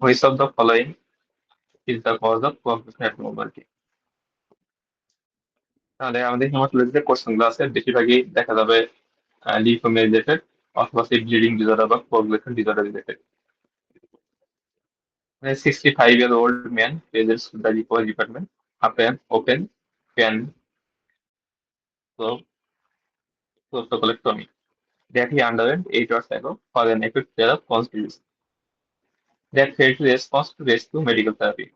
Which of the following is the cause of coagulation abnormality? তাহলে আমাদের হেমাটোলজিতে question গুলো আছে বেশিরভাগই দেখা যাবে লিউকেমিয়া রিলেটেড অথবা সেই ব্লিডিং ডিসঅর্ডার বা coagulation disorder related. 65-year-old man visits the recovery department after an open pan prostatectomy that he underwent 8 hours ago for an acute flare of Crohn's disease that failed to respond to rescue medical therapy.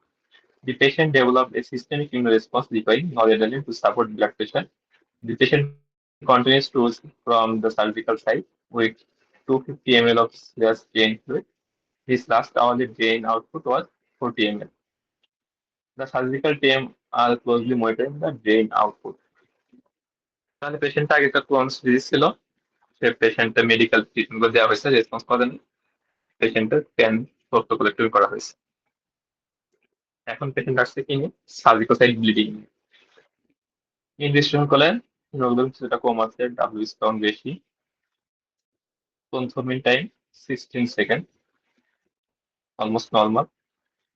The patient developed a systemic immune response requiring noradrenaline to support blood pressure. The patient continues to ooze from the cervical side with 250 ml of slash drain fluid. His last hourly drain output was 40 ml. The surgical team are closely monitoring the drain output. তাহলে patient আগে একটা Crohn's disease ছিল, সে পেশেন্টের medical treatment দেওয়া হয়েছে, response করেনি, পেশেন্টের pan প্রক্টোকলেক্টমি করা হয়েছে। এখন পেশেন্ট আসছে কি নিয়ে? Surgical side bleeding. ইনভেস্টিগেশন করলে হিমোগ্লোবিন কিছুটা কম আছে, ডাব্লিউ কাউন্ট বেশি, confirming time 16 second, almost normal.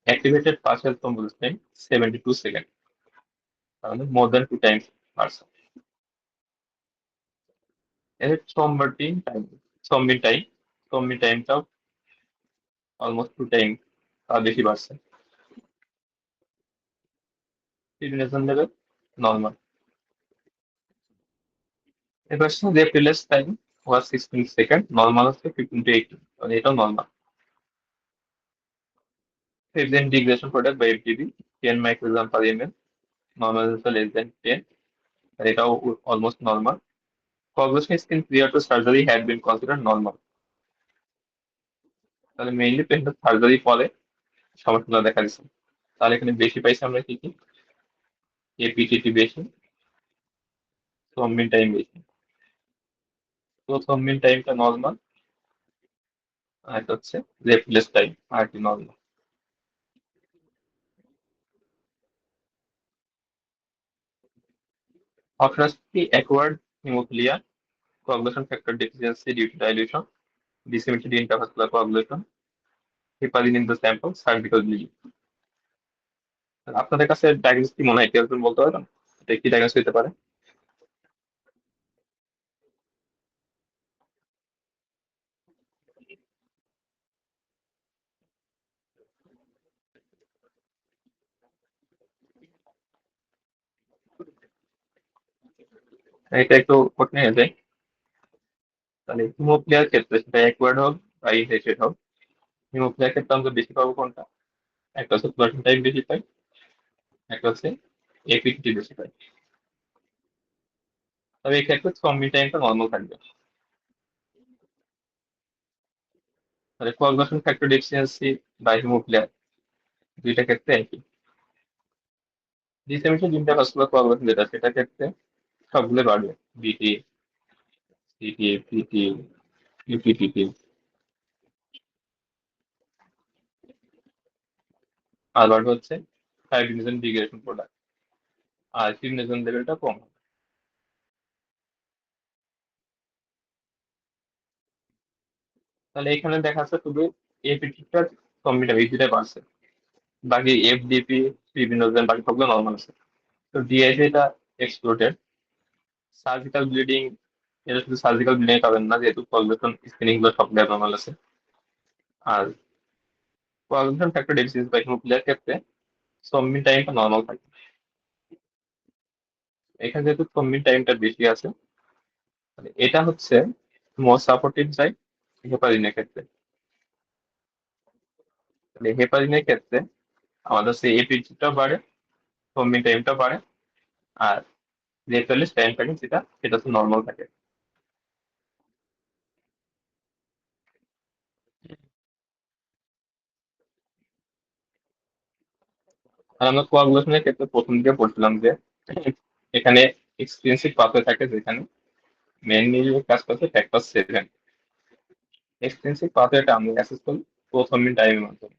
Activated partial thrombosis time 72 second, তাহলে মোর দ্যান 2 টাইমস পার্সন। এর থ্রম্বোটিন টাইম, থ্রম্বিন টাইমটাও অলমোস্ট 2 টাইম তার বেশি বাড়ছে। ফিব্রিনেশন লেভেল নর্মাল। এবার যে previous time was 16 second, normal হচ্ছে 15 to 18, মানে এটাও normal. Then degradation product by FDB 10 microgram per ml, normal is less than 10, and এটাও almost normal. Coagulation skin prior to surgery had been considered normal. তাহলে mainly patient surgery পরে সমস্যাগুলো দেখা দিচ্ছে। তাহলে এখানে বেশি পাইছি আমরা কি কি? এপিটিটি বেশি, থ্রম্বিন টাইম বেশি। তো থ্রম্বিন টাইমটা নর্মাল, আর এটা হচ্ছে রেফ্লেক্স টাইম আর কি normal. Automatically acquired hemophilia, coagulation factor deficiency due to dilution, disseminated intravascular coagulation, heparin in the sample, cervical bleeding. আপনাদের কাছে ডায়াগনোস কি মনে হয়, কেউ একজন বলতে পারবেন এটা কি ডায়াগনোস হতে পারে? এটা একটু কঠিন হয়ে যায়। তাহলে হিমোফিলিয়ার ক্ষেত্রে সেটা অ্যাকোয়ার্ড হোক বা ইনহেরিটেড হোক, হিমোফিলিয়ার ক্ষেত্রে আমরা বেশি পাবো কোনটা? একটা হচ্ছে প্লাটিন টাইপ বেশি পাই, একটা হচ্ছে এপিটি বেশি পাই। তবে এই ক্ষেত্রে থ্রম্বিন টাইমটা নর্মাল থাকবে। তাহলে কোয়াগুলেশন ফ্যাক্টর ডেফিসিয়েন্সি বা হিমোফিলিয়া দুইটা ক্ষেত্রে একই। ডিসেমিনেশন ইন্টারভাস্কুলার কোয়াগুলেশন যেটা, সেটা ক্ষেত্রে সবগুলো বাড়বে, বিটি, সিটি, পিটি, ইউপিপিটি। আর বাড়বে হচ্ছে ফাইব্রিনোজেন ডিগ্রেডেশন প্রোডাক্ট, আর ফিব্রিনোজেন লেভেলটা কম হবে। তাহলে এখানে দেখা যাচ্ছে শুধু এপিটিটা কম্বিটা এই দুটাই বাড়ছে, বাকি এফডিপি, ফিব্রিনোজেন বাকি সবগুলো নর্মাল আছে। তো ডিআইসিটা এক্সপ্লোডেড। সার্জিক্যাল ব্লিডিং, এটা শুধু সার্জিক্যাল ব্লিডিং পাবেন না, যেহেতু কোয়াগুলেশন স্ক্রিনিং গুলো সব নর্মাল আছে। আর কোয়াগুলেশন ফ্যাক্টর ডেফিসিয়েন্সি বা হিমোফিলিয়ার ক্ষেত্রে থ্রম্বিন টাইমটা নর্মাল থাকে। এখানে যেহেতু থ্রম্বিন টাইমটা বেশি আছে, মানে এটা হচ্ছে মোস্ট সাপোর্টিভ সাইড হেপারিনের ক্ষেত্রে। তাহলে হেপারিনের ক্ষেত্রে আমাদের সেই এপিজিটা বাড়ে, থ্রম্বিন টাইমটা বাড়ে, আর রেফারেন্স টাইম থাকে যেটা, সেটা তো নর্মাল থাকে। আর আমরা কোয়াগুলেশনের ক্ষেত্রে প্রথম দিকে বলছিলাম যে এখানে এক্সপেন্সিভ পাথওয়ে থাকে, যেখানে মেনলি কাজ করছে ফ্যাক্টর 7। এক্সপেন্সিভ পাথওয়েটা আমরা অ্যাসেস করি প্রথমিন টাইমের মাধ্যমে।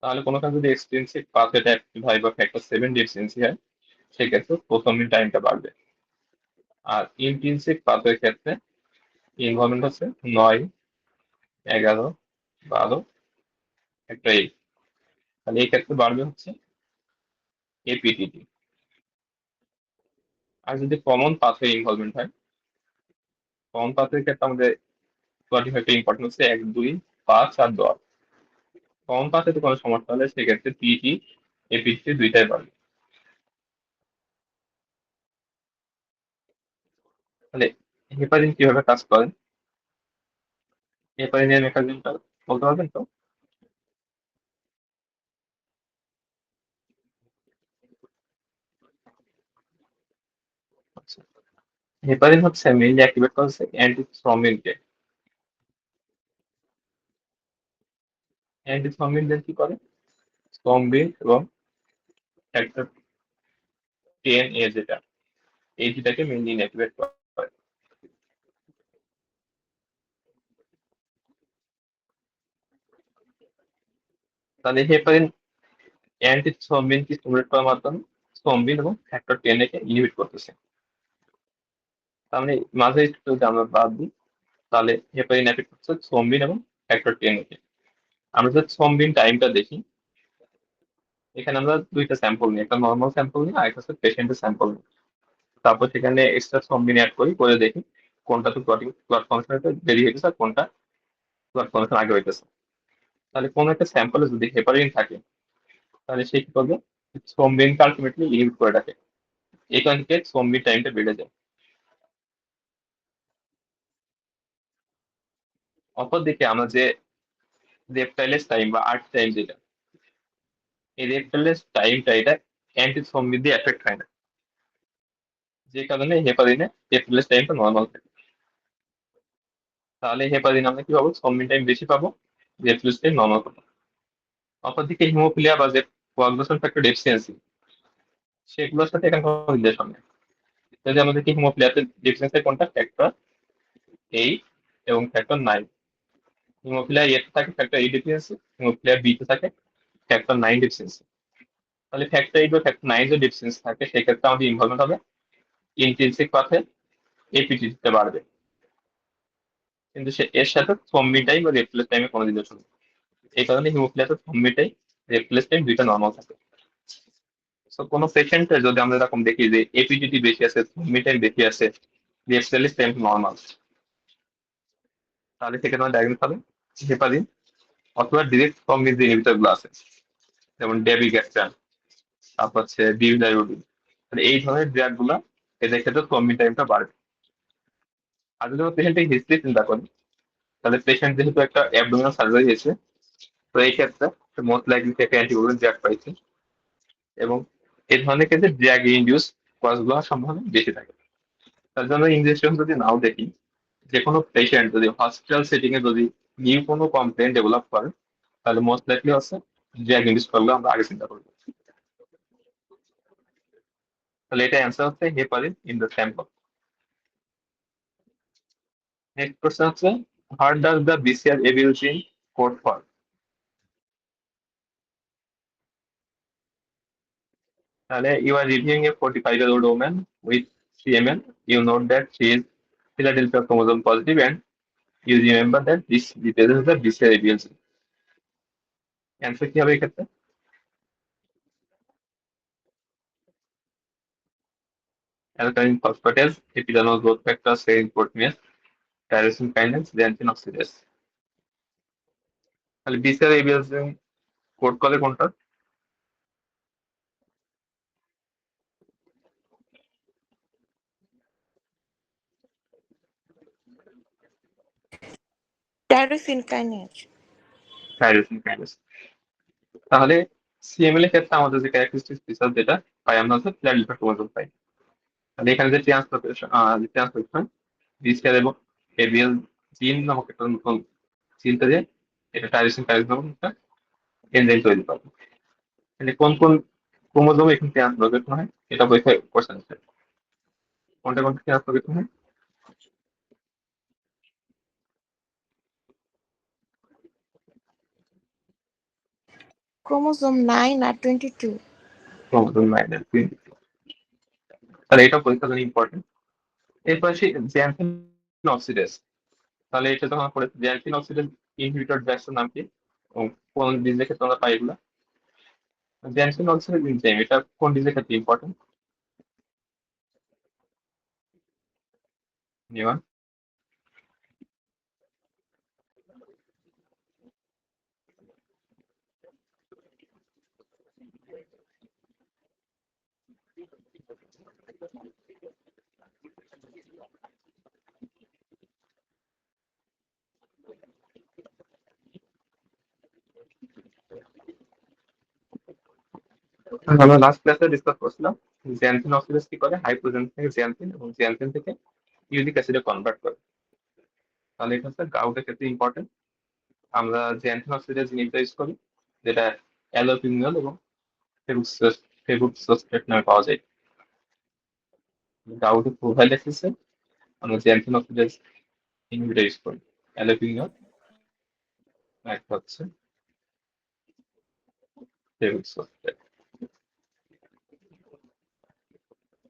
তাহলে কোনো কাজ যদি এক্সপেন্সিভ পাথওয়েটা অ্যাক্টিভ হয় বা ফ্যাক্টর 7 ডেফিসিয়েন্সি হয়, সেক্ষেত্রে প্রথমিন টাইমটা বাড়বে। আর ইন্ট্রিনসিক পাথওয়ের ক্ষেত্রে ইনভলভমেন্ট হচ্ছে 9, 11, 12, একটা এই, তাহলে এই ক্ষেত্রে বাড়বে হচ্ছে এপিটিটি। আর যদি কমন পাথওয়ে ইনভলভমেন্ট হয়, কমন পাথওয়ে ক্ষেত্রে আমাদের কোয়ান্টিফাইটা ইম্পর্টেন্ট হচ্ছে 1, 2, 5 আর 10। কমন পাথওয়েতে কোনো সমস্যা হলে সেক্ষেত্রে পিটি এপিটি দুইটাই বাড়বে। তাহলে হেপারিন কিভাবে কাজ করে, হেপারিনের মেকানিজমটা বলতে পারবেন তো? আচ্ছা, হেপারিন হচ্ছে মেইনলি অ্যাক্টিভেট করে হচ্ছে অ্যান্টিথ্রম্বিনকে। অ্যান্টিথ্রম্বিন দিয়ে কি করে, থ্রম্বিন এবং ফ্যাক্টর 10A যেটা, এই দুটাকে মেইনলি ইনঅ্যাক্টিভেট করে। তাহলে হেপারিন অ্যান্টিথ্রম্বিন কি স্টিমুলেট করার মাধ্যমে থ্রম্বিন এবং ফ্যাক্টর 10A কে ইনহিবিট করতেছে। তার মানে মাঝে একটু যদি আমরা বাদ দিই, তাহলে হেপারিন এফেক্ট করছে থ্রম্বিন এবং ফ্যাক্টর 10A কে। আমরা যদি থ্রম্বিন টাইমটা দেখি, এখানে আমরা দুইটা স্যাম্পল নিই, একটা নর্মাল স্যাম্পল নিই আর একটা হচ্ছে পেশেন্টের স্যাম্পল নিই। তারপর সেখানে এক্সট্রা থ্রম্বিন অ্যাড করি, করে দেখি কোনটা তো ব্লাড ফর্মেশন দেরি হইতেছে আর কোনটা ব্লাড ফর্মেশন আগে হইতেছে। তাহলে কোন একটা স্যাম্পলে যদি হেপারিন থাকে, তাহলে সে কি করবে, থ্রম্বিনকে আলটিমেটলি ইনহিবিট করে রাখে। এই কারণে থ্রম্বিন টাইমটা বেড়ে যায়। অপরদিকে আমরা যে রেপটাইলেস টাইম বা আর্ট টাইম যেটা, এই রেপটাইলেস টাইমটা এটা অ্যান্টি থ্রম্বিন দিয়ে এফেক্ট হয় না, যে কারণে হেপারিনে রেপটাইলেস টাইমটা নর্মাল থাকে। তাহলে হেপারিন আমরা কি পাবো, থ্রম্বিন টাইম বেশি পাবো, রেপটাইলেস টাইম নর্মাল পাবো। অপরদিকে হিমোফিলিয়া বা যে কোয়াগুলেশন ফ্যাক্টর ডেফিসিয়েন্সি, সেগুলোর সাথে এখানে কোনো রিলেশন নেই। যদি আমাদের কি হিমোফিলিয়াতে ডেফিসিয়েন্সি কোনটা, ফ্যাক্টর 8 এবং ফ্যাক্টর 9। হিমোফিলিয়া এতে থাকে ফ্যাক্টর 8 ডেফিসিয়েন্সি, হিমোফিলিয়া বি তে থাকে ফ্যাক্টর 9 ডেফিসিয়েন্সি। তাহলে ফ্যাক্টর 8 বা ফ্যাক্টর 9 যদি ডেফিসিয়েন্সি থাকে, সেক্ষেত্রে আমাদের ইনভলভমেন্ট হবে ইন্ট্রিনসিক পাথে, এপিটিতে বাড়বে। কিন্তু সে এর সাথে থ্রম্বিন টাইম বা রেড টাইমে কোনো রিলেশন নেই। এই কারণে হিমোফিলিয়াতে থ্রম্বিন টাইম, রেড টাইম দুইটা নর্মাল থাকে। তো কোনো পেশেন্টের যদি আমরা এরকম দেখি যে এপিডিটি বেশি আছে, থ্রম্বিন টাইম বেশি আছে, রেড টাইম নর্মাল, তাহলে সেক্ষেত্রে আমরা ডায়াগনোস হবে হেপারিন অথবা ডিরেক্ট থ্রম্বিন যে ইনহিবিটর গুলো আছে, যেমন ডেবিগ্যাস্ট্রান, তারপর হচ্ছে ডিউজাইরোডিন। মানে এই ধরনের ড্রাগ গুলা, এদের ক্ষেত্রে থ্রম্বিন টাইমটা বাড়বে। আর যদি আমরা পেশেন্টের হিস্ট্রি চিন্তা করি, তাহলে পেশেন্ট যেহেতু একটা অ্যাবডোমিনাল সার্জারি হয়েছে, তো এই ক্ষেত্রে মোস্ট লাইকলি থেকে অ্যান্টিবায়োটিক ড্রাগ পাইছে, এবং এই ধরনের ক্ষেত্রে ড্রাগ ইনডিউস কজ গুলো সম্ভাবনা বেশি থাকে। তার জন্য ইনজেকশন যদি নাও দেখি, যে কোনো পেশেন্ট যদি হসপিটাল সেটিং এ যদি নিউ কোনো কমপ্লেন ডেভেলপ করে, তাহলে মোস্ট লাইকলি হচ্ছে ড্রাগ ইনডিউস করলে আমরা আগে চিন্তা করবো। তাহলে এটা অ্যান্সার হচ্ছে heparin in the sample. Next question হচ্ছে, what does the BCR ABL gene code for. তাহলে you are reviewing a 45-year-old woman with CML. You note that she is Philadelphia chromosome positive and you remember that this represents the BCR gene. Answer কি হবে এক্ষেত্রে? Alkaline phosphatase, epidermal growth factor, serine proteinase, tyrosine kinase, xanthine oxidase. তাহলে BCR এবিএসএন code করে কোনটা? Tyrosine kinase. Tyrosine kinase. তাহলে CML এর ক্ষেত্রে আমাদের যে ক্যারেক্টারিস্টিক ফিচার যেটা পাই, আমরা হচ্ছে ফিলাডেলফিয়া ক্রোমোজোম পাই। তাহলে এখানে যে ট্রান্সফার BCR এবং এবিএল জিন নামক একটা নতুন চিন্তা দিয়ে এটা টাইরোসিন কাইনেজ নামক একটা এনজাইম তৈরি করে। মানে কোন কোন ক্রোমোজোম এখানে ট্রান্সলোকেশন হয়, এটা পরীক্ষায় কোশ্চেন আছে, কোনটা কোনটা ট্রান্সলোকেশন হয়। Chromosome 9 or 22. ক্রোমোজোম 9 এর 20। তাহলে এটা পরীক্ষার জন্য ইম্পর্টেন্ট। এরপর সেই জ্যানসিন অক্সিডেজ, তাহলে এটা যখন পড়ে জ্যানসিন অক্সিডেজ ইনহিবিটর ড্রাগসের নাম কি? ও, কোন ডিজিজের ক্ষেত্রে আমরা পাই এগুলা? জ্যানসেন অলসো এনজাইম, এটা কোন ডিজিজের ক্ষেত্রে ইম্পর্টেন্ট? নিউন। আমরা লাস্ট ক্লাসে ডিসকাস করছিলাম জ্যানসিন অক্সিডেজ কি করে, হাইড্রোজেন থেকে জ্যানসিন এবং জ্যানসিন থেকে ইউরিক অ্যাসিডে কনভার্ট করে। তাহলে এটা হচ্ছে গাউটের ক্ষেত্রে ইম্পর্টেন্ট। আমরা জ্যানসিন অক্সিডেজ জিনিসটা ইউজ করি, যেটা অ্যালোপিনিয়ল এবং ফেবুক্সোস্টেট নামে পাওয়া যায়। গাউটের প্রোফাইলাইসিসে আমরা জ্যানসিন অক্সিডেজ ইনহিবিটর ইউজ করি, অ্যালোপিনিয়ল, একটা হচ্ছে ফেবুক্সোস্টেট।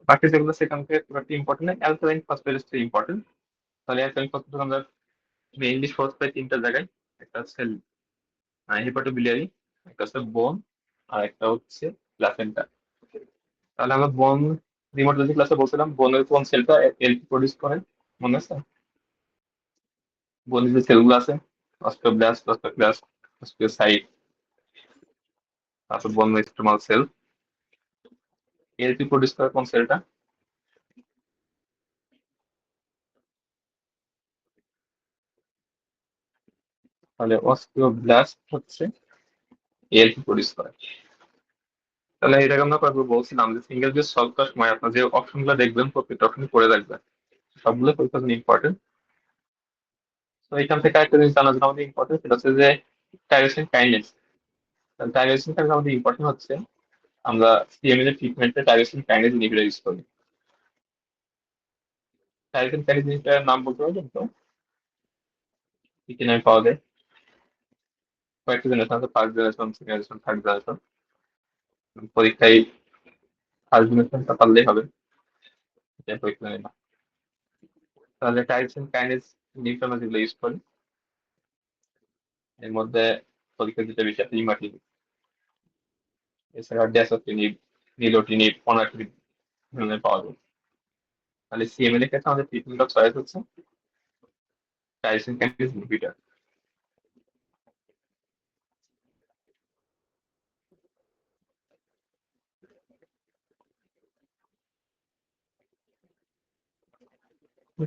বাকি যেগুলো সেখান থেকে খুব একটা ইম্পর্টেন্ট না, অ্যালকালাইন ফসফেট ইম্পর্টেন্ট। তাহলে অ্যালকালাইন ফসফেট আমরা মেইনলি সোর্স পাই তিনটা জায়গায়। একটা হচ্ছে হেপাটোবিলিয়ারি, একটা হচ্ছে বোন, আর একটা হচ্ছে প্লাসেন্টা। তাহলে আমরা বোন রিমোটলজি ক্লাসে বলছিলাম বোনের কোন সেলটা এলপি প্রডিউস করে, মনে আছে? বোনের যে সেলগুলো আছে, অস্টিওব্লাস্ট, অস্টিওক্লাস্ট, অস্টিওসাইট, তারপর বোন স্ট্রোমাল সেল, এলপি প্রডিউস করে কোন সেলটা? তাহলে অস্টিওব্লাস্ট হচ্ছে এলপি প্রডিউস করে। তাহলে এটাকে আমরা কয়েকবার বলছিলাম যে সিঙ্গেল যে সলভ করার সময় আপনার যে অপশনগুলো দেখবেন প্রত্যেকটা অপশন করে রাখবেন, সবগুলো পরীক্ষার জন্য ইম্পর্টেন্ট। তো এখান থেকে একটা জিনিস জানার জন্য আমাদের ইম্পর্টেন্ট, সেটা হচ্ছে যে টাইরোসিন কাইনেজ। টাইরোসিন কাইনেজ আমাদের ইম্পর্টেন্ট হচ্ছে আমরা সিএমএল এর ট্রিটমেন্টে টাইরোসিন কাইনেজ ইনহিবিটর ইউজ করি। টাইরোসিন কাইনেজ ইনহিবিটরের নাম বলতে পারবেন তো, কি কি নামে পাওয়া যায়? কয়েকটা জেনারেশন আছে, first generation, second generation, third generation. পরীক্ষায় ফার্স্ট জেনারেশনটা পারলেই হবে, এটা পরীক্ষা নেই না। তাহলে টাইরোসিন কাইনেজ ইনহিবিটর আমরা যেগুলো ইউজ করি, এর মধ্যে পরীক্ষা দিতে বেশি আছে ইমাটিনিব, এছাড়া ড্যাসোটিনিব, নিলোটিনিব, পনাটিনিব ধরনের পাওয়া যায়। তাহলে সিএমএল এর ক্ষেত্রে আমাদের ট্রিটমেন্ট অফ চয়েস হচ্ছে tyrosine kinase inhibitor.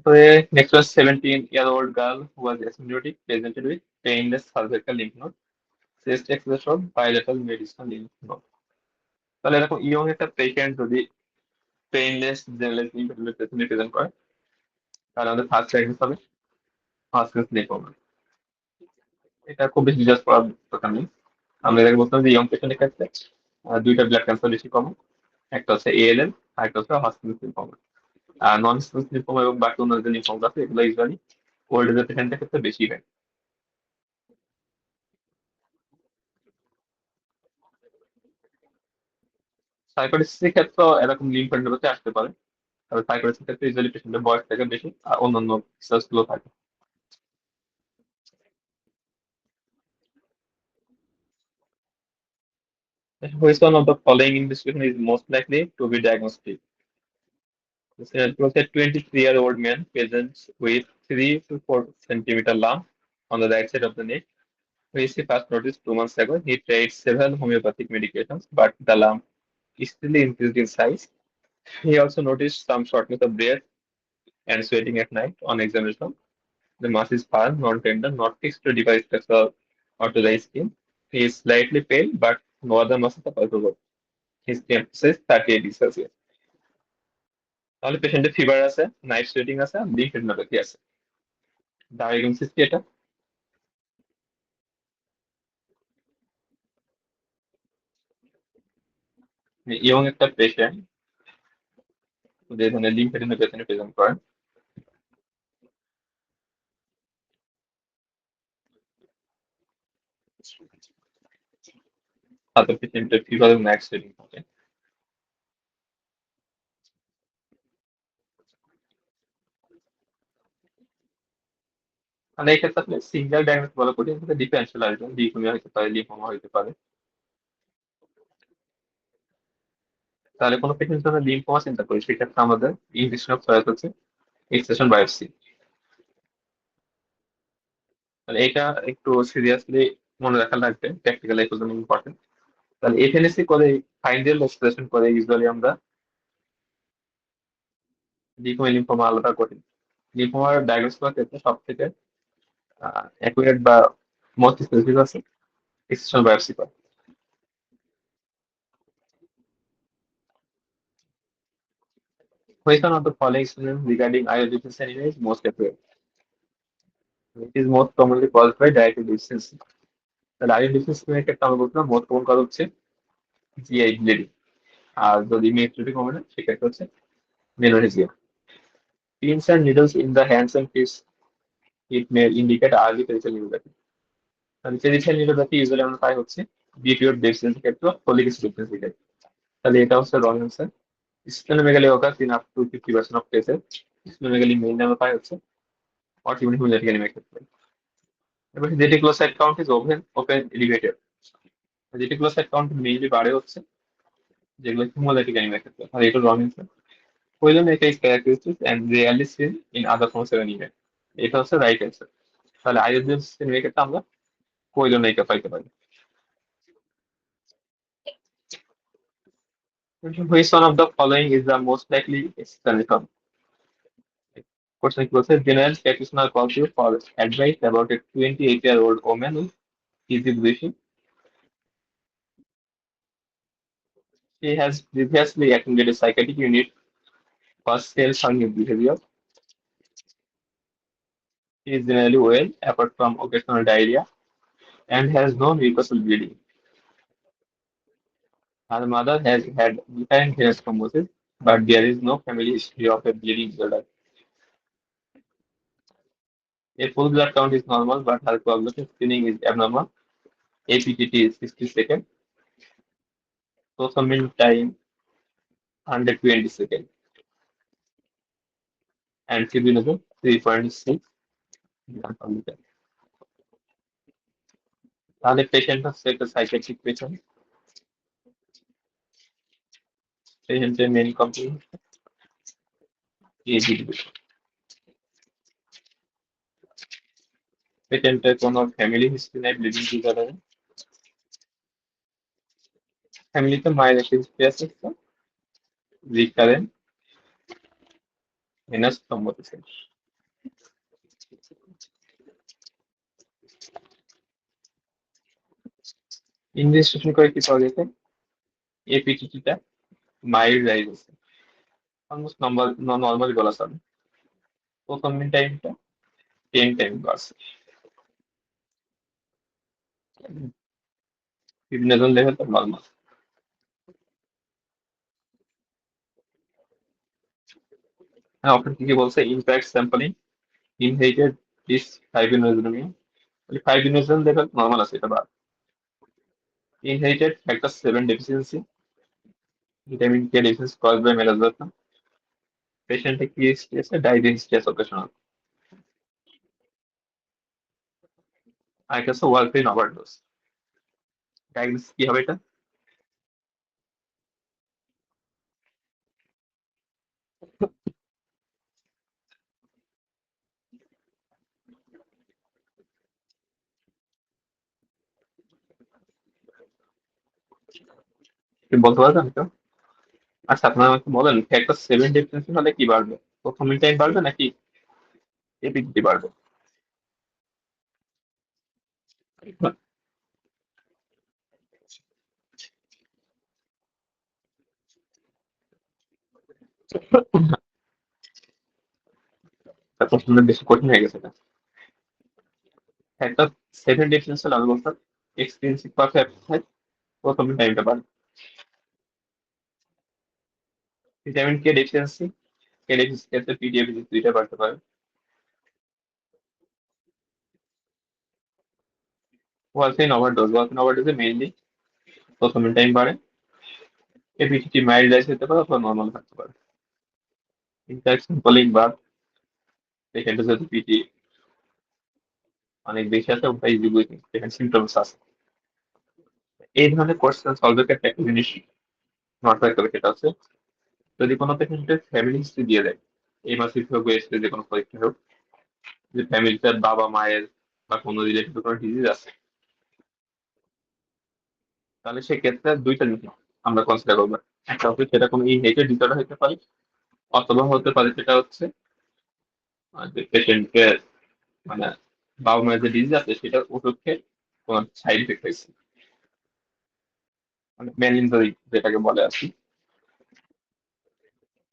So next was 17-year-old girl who was asymptomatic, presented with painless cervical lymph node, chest access of bilateral mediastinal lymph node. তাহলে এরকম ইয়ং একটা পেশেন্ট যদি painless general lymph node present করে, তাহলে আমাদের first diagnose হবে Hodgkin's lymphoma. এটা খুব বেশি রিসার্চ করার দরকার নেই। আমরা এটাকে বলতাম যে ইয়ং পেশেন্টের ক্ষেত্রে দুইটা ব্লাড ক্যান্সার বেশি কমন, একটা হচ্ছে এএলএল আর একটা হচ্ছে হজকিন্স লিম্ফোমা। আর নন হজকিন্স লিম্ফোমা এবং বাকি অন্য যে লিম্ফোমা আছে এগুলো ইউজুয়ালি ওল্ড এজের পেশেন্টের ক্ষেত্রে বেশি হয়। সাইকোডিসিসের ক্ষেত্রে এরকম লিম্ফোডেনোপ্যাথি আসতে পারে, তবে সাইকোডিসিসের ক্ষেত্রে ইউজুয়ালি পেশেন্টের বয়স থেকে বেশি আর অন্যান্য রিসার্চ গুলো থাকে। Which one of the following investigation is most likely to be diagnostic? It was a 23-year-old man presents with 3 to 4 centimeter lump on the right side of the neck, which he first noticed 2 months ago. He tried several homeopathic medications, but the lump still increased in size. He also noticed some shortness of breath and sweating at night. On examination, the mass is firm, non-tender, not fixed to device structure or to the skin. He is slightly pale, but no other muscles are palpable. His temperature is 38 degrees Celsius. তাহলে পেশেন্টের fever আছে, night sweating আছে, লিম্ফেডেনোপ্যাথি আছে। Diagnosis কি এটা? Young একটা patient যে ধরনের লিম্ফেডেনোপ্যাথি প্রেজেন্ট করেন, তাদের পেশেন্টের ফিভার এবং নাইট সোয়েটিং থাকে। মানে এই ক্ষেত্রে আসলে সিঙ্গেল ডায়াগনোস বলা কঠিন, কিন্তু ডিফারেন্সিয়াল আসবে, লিউকেমিয়া হতে পারে, লিম্ফোমা হতে পারে। তাহলে কোনো পেশেন্ট জন্য লিম্ফোমা চিন্তা করি, সেক্ষেত্রে আমাদের ইনজেকশন অফ চয়েস হচ্ছে এক্সট্রাকশন বায়োপসি। তাহলে এটা একটু সিরিয়াসলি মনে রাখা লাগবে, প্র্যাকটিক্যাল লাইফের জন্য ইম্পর্টেন্ট। তাহলে এফএনএসি করে ফাইন্ডিয়াল এক্সপ্রেশন করে ইউজুয়ালি আমরা লিম্ফোমা লিম্ফোমা আলাদা করি। লিম্ফোমার ডায়াগনোস করার ক্ষেত্রে সব থেকে অ্যাকুরেট বা মোস্ট স্পেসিফিক আছে এক্সট্রাকশন বায়োপসি করা। Which one of the following experiments regarding iron deficiency anemia is most accurate? It is most commonly caused by dietary deficiency. তাহলে আয়রন ডিফিসিয়েন্সি এর ক্ষেত্রে আমরা বলছিলাম মোস্ট কমন কাজ হচ্ছে জিআই ব্লিডিং, আর যদি ইমিউনিটি কমে না সেক্ষেত্রে হচ্ছে menorrhagia. Pins and needles in the hands and feet, it may indicate early peripheral neuropathy. তাহলে peripheral neuropathy ইউজুয়ালি আমরা পাই হচ্ছে বিপিওর ডেফিসিয়েন্সি ক্ষেত্রে, ফলিক অ্যাসিড ডেফিসিয়েন্সি ক্ষেত্রে। তাহলে এটা হচ্ছে wrong answer. Splenomegaly occurs in up to 50% of cases. Splenomegaly main আমরা পাই হচ্ছে autoimmune hemolytic anemia ক্ষেত্রে। এবার reticulocyte count is open elevated. Reticulocyte count mainly বাড়ে হচ্ছে যেগুলো হিমোলাইটিক অ্যানিমিয়া ক্ষেত্রে, আর এটা wrong answer. Pyelonephritis is characteristic and rarely seen in other forms of anemia. এটা হচ্ছে রাইট অ্যান্সার। তাহলে আইওডিএস অ্যানিমিয়া ক্ষেত্রে আমরা পয়লোনেইকা পাইতে পারি। Which one of the following is the most likely explanation? Question কি বলছে, general practitioner calls you for advice about a 28-year-old woman with easy breathing. She has previously attended a psychiatric unit for self-harming behavior. She is generally well, apart from occasional diarrhea, and has no mucosal bleeding. Her mother has had recurrent venous thrombosis, but there is no family history of a bleeding disorder. A full blood count is normal, but her coagulation screening is abnormal. APTT is 60 seconds. Total time 120 seconds. And fibrinogen 3.6 grams per liter. তাহলে patient হচ্ছে একটা psychiatric patient. পেশেন্টের main complain AGD. পেশেন্টের কোনো family history নাই bleeding disorder. ফ্যামিলিতে মায়ের একটা হিস্ট্রি আছে রিকারেন্ট ভেনাস থ্রম্বোসিস। ইনভেস্টিগেশন করে কি পাওয়া গেছে, এপিটিটিটা মাইল্ড রাইজ আছে, অলমোস্ট নর্মালি বলা চলে। প্রথম টাইমটা 10 টাইম বাড়ছে। ফিবনেজল লেভেলটা নর্মাল। হ্যাঁ, আপনার কি কি বলছে, impact sampling inherited dysfibrinogenemia. Fibrinogen level normal আছে, এটা বাদ। Inherited factor 7 deficiency, vitamin K deficiency caused by মেলাজোথা। পেশেন্টে কি হিস্ট্রি আছে, ডায়াবেটিস হিস্ট্রি আছে অকেশনাল। আর একটা হচ্ছে ওয়ারফেরিন ওভারডোজ। ডায়াগনোসিস কি হবে এটা? কি বলতে পারবেন তো? আচ্ছা, আপনারা আমাকে বলেন ফ্যাক্টর 7 ডেফিসিয়েন্সি হলে কি বাড়বে, প্রথম টাইম বাড়বে নাকি এপিডিটি বাড়বে? প্রশ্নটা বেশি কঠিন হয়ে গেছে এটা। ফ্যাক্টর 7 ডেফিসিয়েন্সি হলে আমি বলতাম এক্সপেন্সিভ পারফেক্ট হয়, প্রথম টাইমটা বাড়বে। ভিটামিন কে ডেফিসিয়েন্সি, কে ডেফিসিয়েন্সি ক্ষেত্রে পিডিএফ দুইটা বাড়তে পারে। ওয়ালফেরিন ওভারডোজে মেইনলি প্রথম টাইম বাড়ে, এপিডিটি মাইল্ড রাইজ হতে পারে অথবা নর্মাল থাকতে পারে। ইনফ্যাকশন কলিং বা পেশেন্টের সাথে পিটি অনেক বেশি আছে বা ইজি ব্রিথিং যেখানে সিমটমস আছে। এই ধরনের কোয়েশ্চেন সলভের ক্ষেত্রে একটা জিনিস মাথায় রাখতে হবে, সেটা হচ্ছে যদি কোনো পেশেন্টের ফ্যামিলি হিস্ট্রি দিয়ে দেয়, এই মাসিক হোক বা এসে যে কোনো পরীক্ষা হোক, যে ফ্যামিলিতে বাবা মায়ের বা কোনো রিলেটিভ কোনো ডিজিজ আছে, তাহলে সেক্ষেত্রে দুইটা জিনিস আমরা কনসিডার করবো। একটা হচ্ছে সেটা কোনো ইনহেরিটেড ডিসঅর্ডার হতে পারে, অথবা হতে পারে সেটা হচ্ছে যে পেশেন্টের মানে বাবা মায়ের যে ডিজিজ আছে সেটা ওষুধ খেয়ে কোনো সাইড এফেক্ট হয়েছে, মানে মেলিনজয়ি যেটাকে বলে আর কি।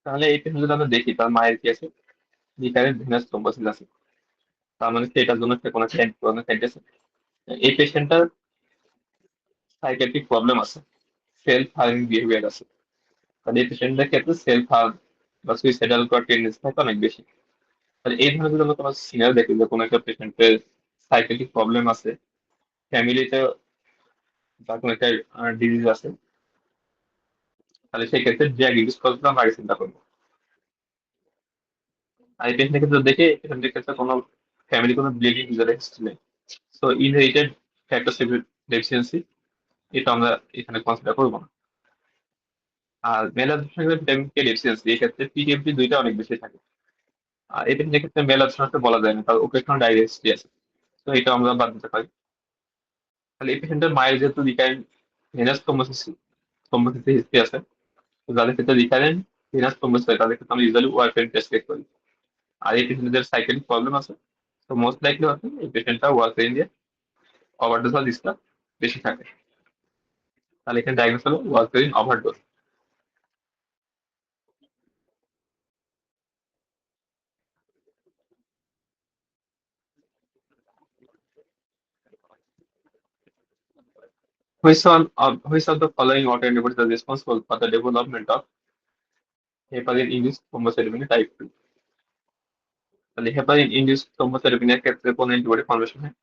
তাহলে এই পেশেন্ট যদি আমরা দেখি তার মায়ের কি আছে, রিকারেন্ট ভেনাস থ্রম্বোসিস আছে, তার মানে সেটার জন্য সে কোনো সাইড আছে। এই পেশেন্টটার সাইকিয়াট্রিক প্রবলেম আছে, সেলফ হার্মিং বিহেভিয়ার আছে, তাহলে এই পেশেন্টদের ক্ষেত্রে সেলফ হার্ম বা সুইসাইডাল করার টেন্ডেন্সি থাকে অনেক বেশি। তাহলে এই ধরনের যদি আমরা তোমার সিনিয়র দেখি যে কোনো একটা পেশেন্টের সাইকিয়াট্রিক প্রবলেম আছে, ফ্যামিলিতে বা কোনো একটা ডিজিজ আছে, তাহলে সেই ক্ষেত্রে ড্রাগ ইউজ করতে আমরা আগে চিন্তা করবো। আর এই পেশেন্টের ক্ষেত্রে দেখে পেশেন্টের ক্ষেত্রে কোনো ফ্যামিলি কোনো ব্লিডিং ডিজঅর্ডার হিস্ট্রি নেই, সো ইনহেরিটেড ফ্যাক্টর ডেফিসিয়েন্সি এটা আমরা এখানে কনসিডার করবো না। আর malabsorption vitamin K deficiency এই ক্ষেত্রে পিটিএমটি দুইটা অনেক বেশি থাকে। আর এই পেশেন্টের ক্ষেত্রে মেল অ্যাবসর্পশন বলা যায় না, তার ওকেশনাল ডায়রিয়া হিস্ট্রি আছে, তো এটা আমরা বাদ দিতে পারি। তাহলে এই পেশেন্টের মায়ের যেহেতু রিকারেন্ট ভেনাস থ্রম্বোসিস হিস্ট্রি আছে, তো যাদের ক্ষেত্রে রিকারেন্ট ভেনাস থ্রম্বোসিস হয় তাদের ক্ষেত্রে আমরা ইউজুয়ালি ওয়ারফেরিন টেস্ট করি। আর এই পেশেন্টদের সাইকেলিক প্রবলেম আছে, তো মোস্ট লাইকলি হচ্ছে এই পেশেন্টটা ওয়ারফেরিন দিয়ে ওভারডোজ হওয়ার রিস্কটা বেশি থাকে। তাহলে এখানে ডায়াগনোস হলো warfarin overdose. Which of the following autoantibodies are responsible for the development of heparin-induced thrombocytopenia type 2? তাহলে heparin-induced thrombocytopenia এর ক্ষেত্রে কোন অ্যান্টিবডি ফর্মেশন হয়?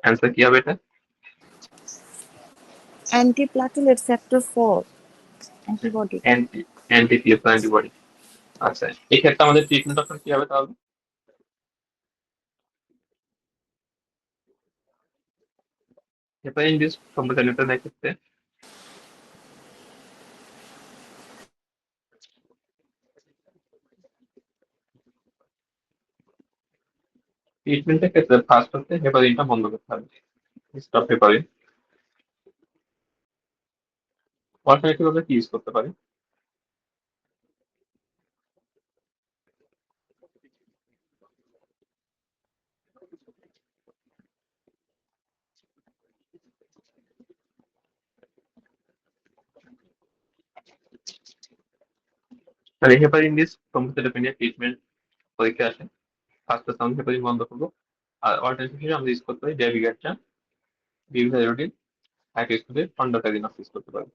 অ্যান্সার কি হবে এটা? Antiplatelet factor 4 antibody. Anti anti-PSR antibody. আচ্ছা, এই ক্ষেত্রে আমাদের ট্রিটমেন্ট অপশন কি হবে তাহলে? heparin-induced thrombocytopenia ক্ষেত্রে ট্রিটমেন্টের ক্ষেত্রে ফার্স্ট হচ্ছে হেপারিনটা বন্ধ করতে হবে, স্টপ হেপারিন। অল্টারনেটিভ আমরা কি ইউজ করতে পারি? তাহলে হেপারিন-induced thrombocytopenia ট্রিটমেন্ট পরীক্ষা আসে, ফার্স্ট হচ্ছে আমরা হেপারিন বন্ধ করবো। আর অল্টারনেটিভ হিসেবে আমরা ইউজ করতে পারি ডেভিগাটটা, বিভিসাইরোডিন, সাইক্লোস্পোরিন, ফন্ডারকারিনফ ইউজ করতে পারি।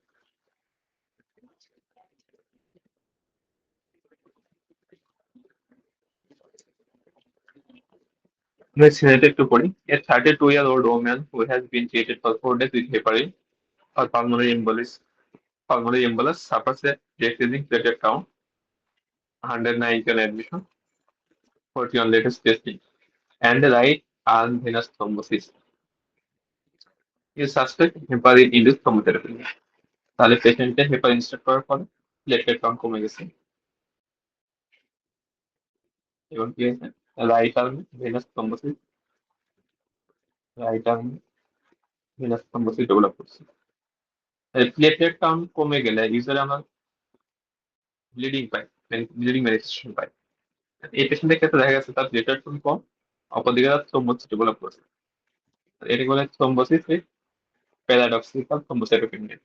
Let's relate it to putting a 32-year-old woman who has been treated for 4 days with heparin or pulmonary embolus suffers a decreasing platelet count, 190 on admission, 40 on latest testing, and the right arm venous thrombosis. You suspect heparin-induced thrombocytopenia. তাহলে পেশেন্টের heparin start করার পর platelet count কমে গেছে এবং কি হয়েছে, right arm venous thrombosis right arm venous thrombosis develop করছে। প্লেটলেট কাউন্ট কমে গেলে ইউজুয়ালি আমরা ব্লিডিং পাই, ব্লিডিং ম্যানিফেস্টেশন পাই। এই পেশেন্টের ক্ষেত্রে দেখা গেছে তার প্লেটলেট খুব কম, অপরদিকে তার থ্রম্বোসিস ডেভেলপ করছে, এটাকে বলে থ্রম্বোসিস উইথ প্যারাডক্সিক্যাল থ্রম্বোসাইটোপেনিয়া।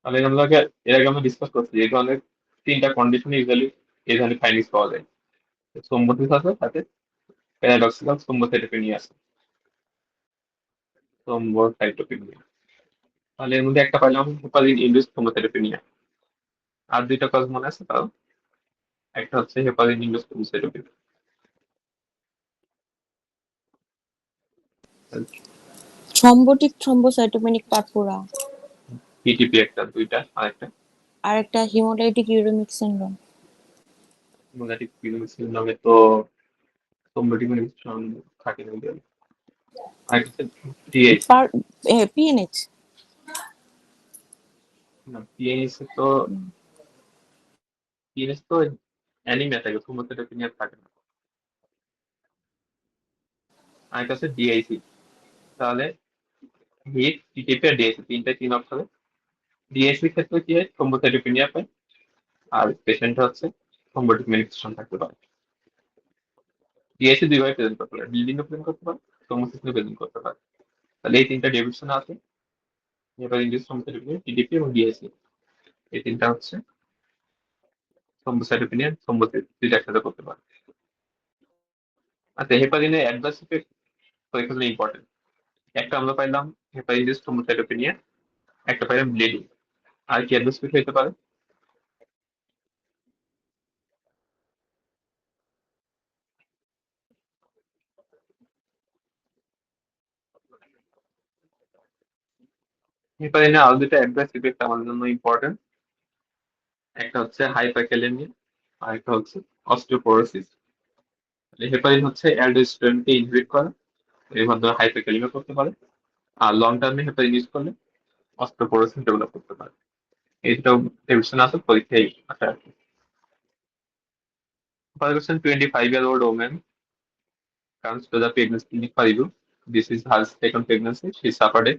তাহলে আমরা এর আগে আমরা ডিসকাস করছি এই ধরনের তিনটা কন্ডিশনে ইউজুয়ালি এই ধরনের ফাইন্ডিংস পাওয়া যায়, থ্রম্বোসিস আছে সাথে প্যারাডক্সিক্যাল থ্রম্বোসাইটোপেনিয়া আছে, থ্রম্বোসাইটোপেনিয়া। তাহলে এর মধ্যে একটা পাইলাম হেপারিন ইনডিউসড থ্রম্বোসাইটোপেনিয়া। আর দুইটা কজ মনে আছে তাও, একটা হচ্ছে heparin induced thrombocytopenia. Thrombotic thrombocytopenic purpura. PTP একটা, দুইটা, আরেকটা আর একটা হিমোলাইটিক ইউরেমিক সিনড্রোম। মোনাটিক নামে তো সোমবাটি থাকে না ওদের। আরেকটা হচ্ছে ডিএইচ। পার পিএনএইচ। না, পিএনএস তো অ্যানিমিয়া থাকে, থ্রোম্বোসাইটোপেনিয়া থাকে না। আরেকটা হচ্ছে ডিআইসি। তাহলে হিট, টিটিপি আর ডিআইসি তিনটা তিন অপশনে। ডিআইসির ক্ষেত্রে কি হয়, থ্রোম্বোসাইটোপেনিয়া পায়, আর পেশেন্ট হচ্ছে থ্রোম্বোটিক ম্যানিফেস্টেশন থাকতে পারে। ডিআইসি দুইভাবে প্রেজেন্ট করতে পারে, ব্লিডিংও প্রেজেন্ট করতে পারে, থ্রোম্বোসিসও প্রেজেন্ট করতে পারে। তাহলে এই তিনটা ডেভিশন আছে, হেপাটাইটিস, থ্রোম্বোসাইটোপেনিয়া, টিটিপি এবং ডিআইসি। এই তিনটা হচ্ছে থ্রোম্বোসাইটোপেনিয়া, থ্রোম্বোসিস দুইটা একসাথে করতে পারে। আচ্ছা, হেপারিনের অ্যাডভার্স ইফেক্ট তো এখানে ইম্পর্টেন্ট। একটা আমরা পাইলাম হেপাটাইটিস, থ্রোম্বোসাইটোপেনিয়া, একটা পাইলাম ব্লিডিং। আর কি অ্যাডভার্স ইফেক্ট হতে পারে? হেপারিনের আরো দুটা অ্যাডভার্স ইফেক্ট আমাদের জন্য ইম্পর্টেন্ট। একটা হচ্ছে হাইপারক্যালেমিয়া, আর একটা হচ্ছে অস্টিওপোরোসিস। হেপারিন হচ্ছে অ্যালডোস্টেরনকে ইনহিবিট করে, এর মাধ্যমে হাইপারক্যালেমিয়া করতে পারে। আর লং টার্মে হেপারিন ইউজ করলে অস্টিওপোরোসিস ডেভেলপ করতে পারে। এই দুটো ডেভিশন আছে পরীক্ষায় আসে আর কি। পরের question, 25-year-old woman comes to the pregnancy clinic for review. This is her second pregnancy. She suffered a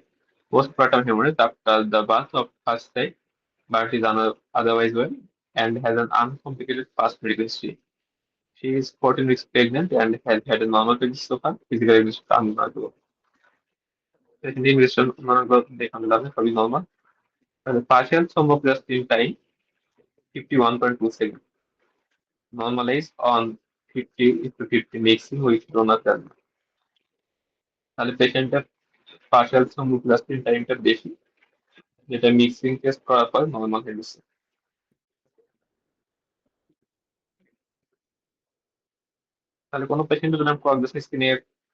postpartum hemorrhage after the birth of first child, but is otherwise well and has an uncomplicated past medical history. She is 14 weeks pregnant and has had a normal pregnancy so far. Physical examination unremarkable. Second examination দেখলাম সবই normal. The partial sonography time 51.2 seconds. Normalized on 50:50 mixing with donor plasma. তাহলে পেশেন্টের partial sonography টাইমটা বেশি, যেটা mixing test করার পর normal হয়ে গেছে। তাহলে কোনো পেশেন্ট যদি আমি প্রগ্রেসিভ স্ক্রিনে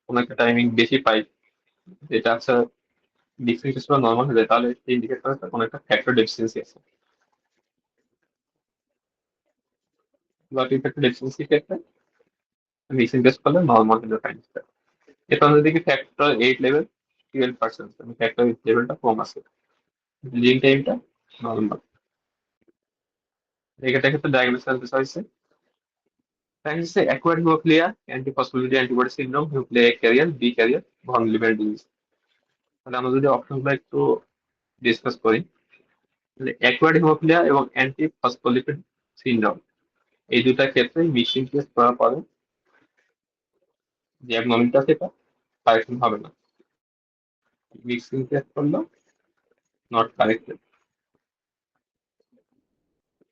কোনো একটা টাইমিং বেশি পাই, যেটা আছে মিক্সিং টেস্ট করা নর্মাল হয়ে যায়, তাহলে ইন্ডিকেট করে তার কোনো একটা ফ্যাক্টর ডেফিসিয়েন্সি আছে। ব্লাড ফ্যাক্টর ডেফিসিয়েন্সি ক্ষেত্রে মিক্সিং টেস্ট করলে নর্মাল হয়ে যায় টাইমটা। এরপর আমরা দেখি ফ্যাক্টর 8 লেভেল 12%, ফ্যাক্টর 8 লেভেলটা কম আছে, লিডিং টাইমটা নর্মাল। এক্ষেত্রে ক্ষেত্রে ডায়াগনোসিস বিষয় হচ্ছে acquired hemophilia, antiphospholipid antibody syndrome, hemophilia A carrier, B carrier, von Willebrand disease। তাহলে আমরা যদি অপশনগুলো একটু ডিসকাস করি, তাহলে অ্যাকোয়ার্ড হিমোফিলিয়া এবং অ্যান্টিফসফোলিপিড সিনড্রোম, এই দুটা ক্ষেত্রে মিক্সিং টেস্ট করার পরে যে অ্যাবনর্মালিটি আছে এটা কারেকশন হবে না। মিক্সিং টেস্ট করলেও নট কারেক্টেড।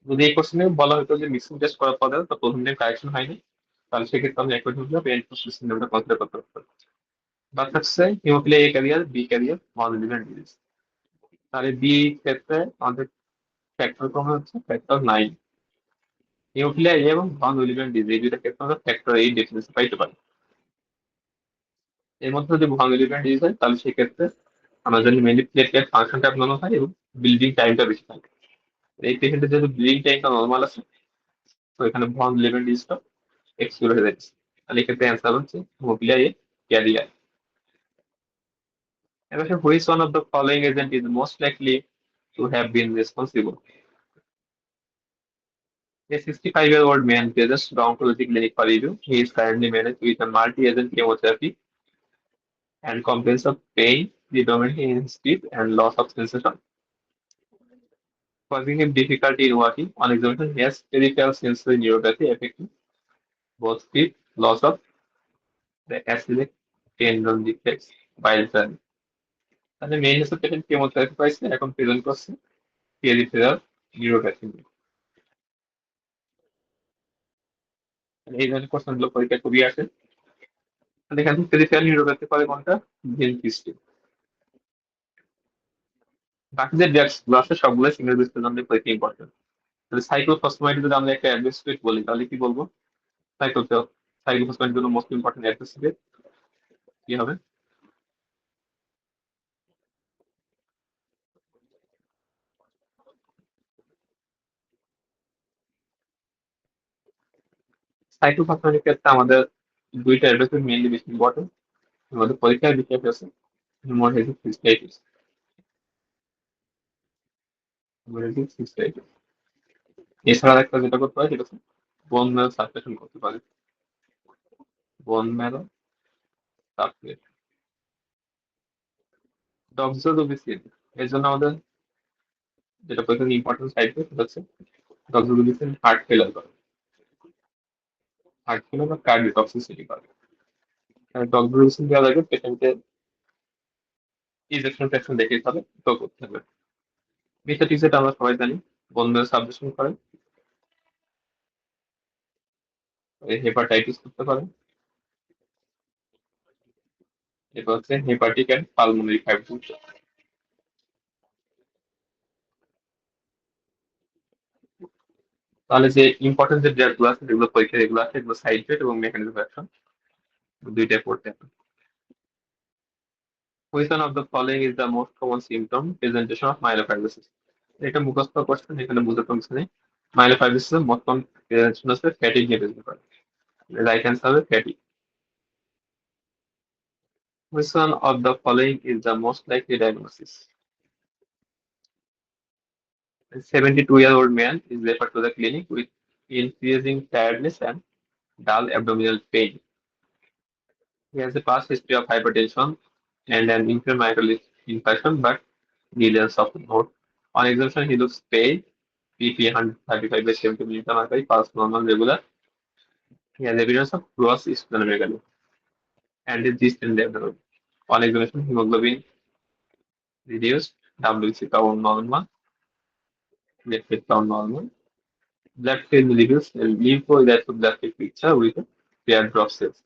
যদি এই কোশ্চেনে বলা হতো যে মিক্সিং টেস্ট করার পরে তো প্রথম দিন কারেকশন হয়নি, তাহলে সেক্ষেত্রে আমি অ্যাকোয়ার্ড হিমোফিলিয়া বা অ্যান্টিফসফোলিপিড সিনড্রোমটা কনসিডার করতে পারতাম। বাট হচ্ছে haemophilia A carrier, B carrier, von Willebrand disease. তাহলে বি ক্ষেত্রে আমাদের ফ্যাক্টর কমে হচ্ছে ফ্যাক্টর 9। হিমোফিলিয়া এ এবং von Willebrand ডিজিজ এই দুইটা ক্ষেত্রে আমরা ফ্যাক্টর 8 ডেফিসিয়েন্সি পাইতে পারি। এর মধ্যে যদি von Willebrand ডিজিজ হয়, তাহলে সেক্ষেত্রে আমরা জানি মেনলি প্লেটলেট ফাংশনটা নর্মাল হয় এবং বিল্ডিং টাইমটা বেশি থাকে। এই পেশেন্টের যেহেতু বিল্ডিং টাইমটা নর্মাল আছে, তো এখানে von Willebrand ডিজিজটা এক্সক্লুড হয়ে যাচ্ছে। তাহলে এক্ষেত্রে অ্যান্সার হচ্ছে হিমোফিলিয়া এ ক্যারিয়ার। এবার which one of the following agent is most likely to have been responsible? A 65-year-old man visits the oncology clinic for review. He is currently managed with a multi-agent chemotherapy and complains of pain, predominantly in his feet and loss of sensation, causing him difficulty in walking. On examination, he has peripheral sensory neuropathy affecting both feet, loss of the acyclic tendon reflex, bile journey. তাহলে main হচ্ছে patient chemotherapy পাইছে, এখন present করছে peripheral neuropathy. এই ধরনের কোশ্চেনগুলো পরীক্ষা খুবই আসে। তাহলে এখান থেকে পেরিফেরাল নিউরোপ্যাথি পাবে কোনটা? ভেনকিস্টিন। বাকি যে ড্রাগস গুলো আছে সবগুলো সিঙ্গেল বেসের জন্য পরীক্ষা ইম্পর্টেন্ট। তাহলে সাইক্লোফসফামাইড যদি আমরা একটা অ্যাডভাইস বলি, তাহলে কি বলবো? সাইক্লো সাইক্লোফসফামাইডের জন্য মোস্ট ইম্পর্টেন্ট অ্যাডভাইস কি হবে? সাইটোপ্যাথমিক ক্ষেত্রে আমাদের দুইটা এডুকেশন মেইনলি বেশি ইম্পর্টেন্ট। আমাদের পরীক্ষার বিষয় আছে হেমোরেজিক সিস্টাইটিস। হেমোরেজিক সিস্টাইটিস এছাড়া একটা যেটা করতে হয় সেটা হচ্ছে বোন ম্যারো সাপ্রেশন করতে পারে। Bone marrow suppression, doxorubicin. এর জন্য আমাদের যেটা প্রথমে ইম্পর্টেন্ট সাইড সেটা হচ্ছে ডক্সোরুবিসিন হার্ট ফেলার করে, হার্ট ফেলার বা কার্ডিওটক্সিসিটি করে। ডক্সোরুবিসিন দেওয়ার আগে পেশেন্টের ইনজেকশন টেকশন দেখে হবে তো করতে হবে। মিথোটিক্স এটা আমরা সবাই জানি, বোন ম্যারো সাপ্রেশন করে, হেপাটাইটিস করতে পারে। এরপর হচ্ছে হেপাটিক অ্যান্ড পালমোনারি ফাইব্রোসিস। তাহলে যে ইম্পর্টেন্ট যে ড্রাগ গুলো আছে যেগুলো পরীক্ষা এগুলো আছে এগুলো সাইড এফেক্ট এবং মেকানিজম অফ অ্যাকশন দুইটাই পড়তে হবে। Which one of the following is the most common symptom presentation of myelofibrosis? এটা মুখস্থ কোশ্চেন, এখানে বুঝে কমছে নেই। মাইলোফাইব্রোসিস এর মোট কমন প্রেজেন্টেশন হচ্ছে ফ্যাটিক নিয়ে প্রেজেন্ট করে। রাইট অ্যান্সার হবে fatigue. Which one of the following is the most likely diagnosis? A 72-year-old man is referred to the clinic with increasing tiredness and dull abdominal pain. He has a past history of hypertension and an intramyocardial infarction, but millions of note. On examination, he looks pale, BP 135 by 70 milligram mercury, pulse normal, regular. He has evidence of gross splenomegaly and is distant abdomen. On examination, hemoglobin reduced, WBC count normal, platelet count normal, blood film reduced, lymphoerythroblast picture with a paired drop cells.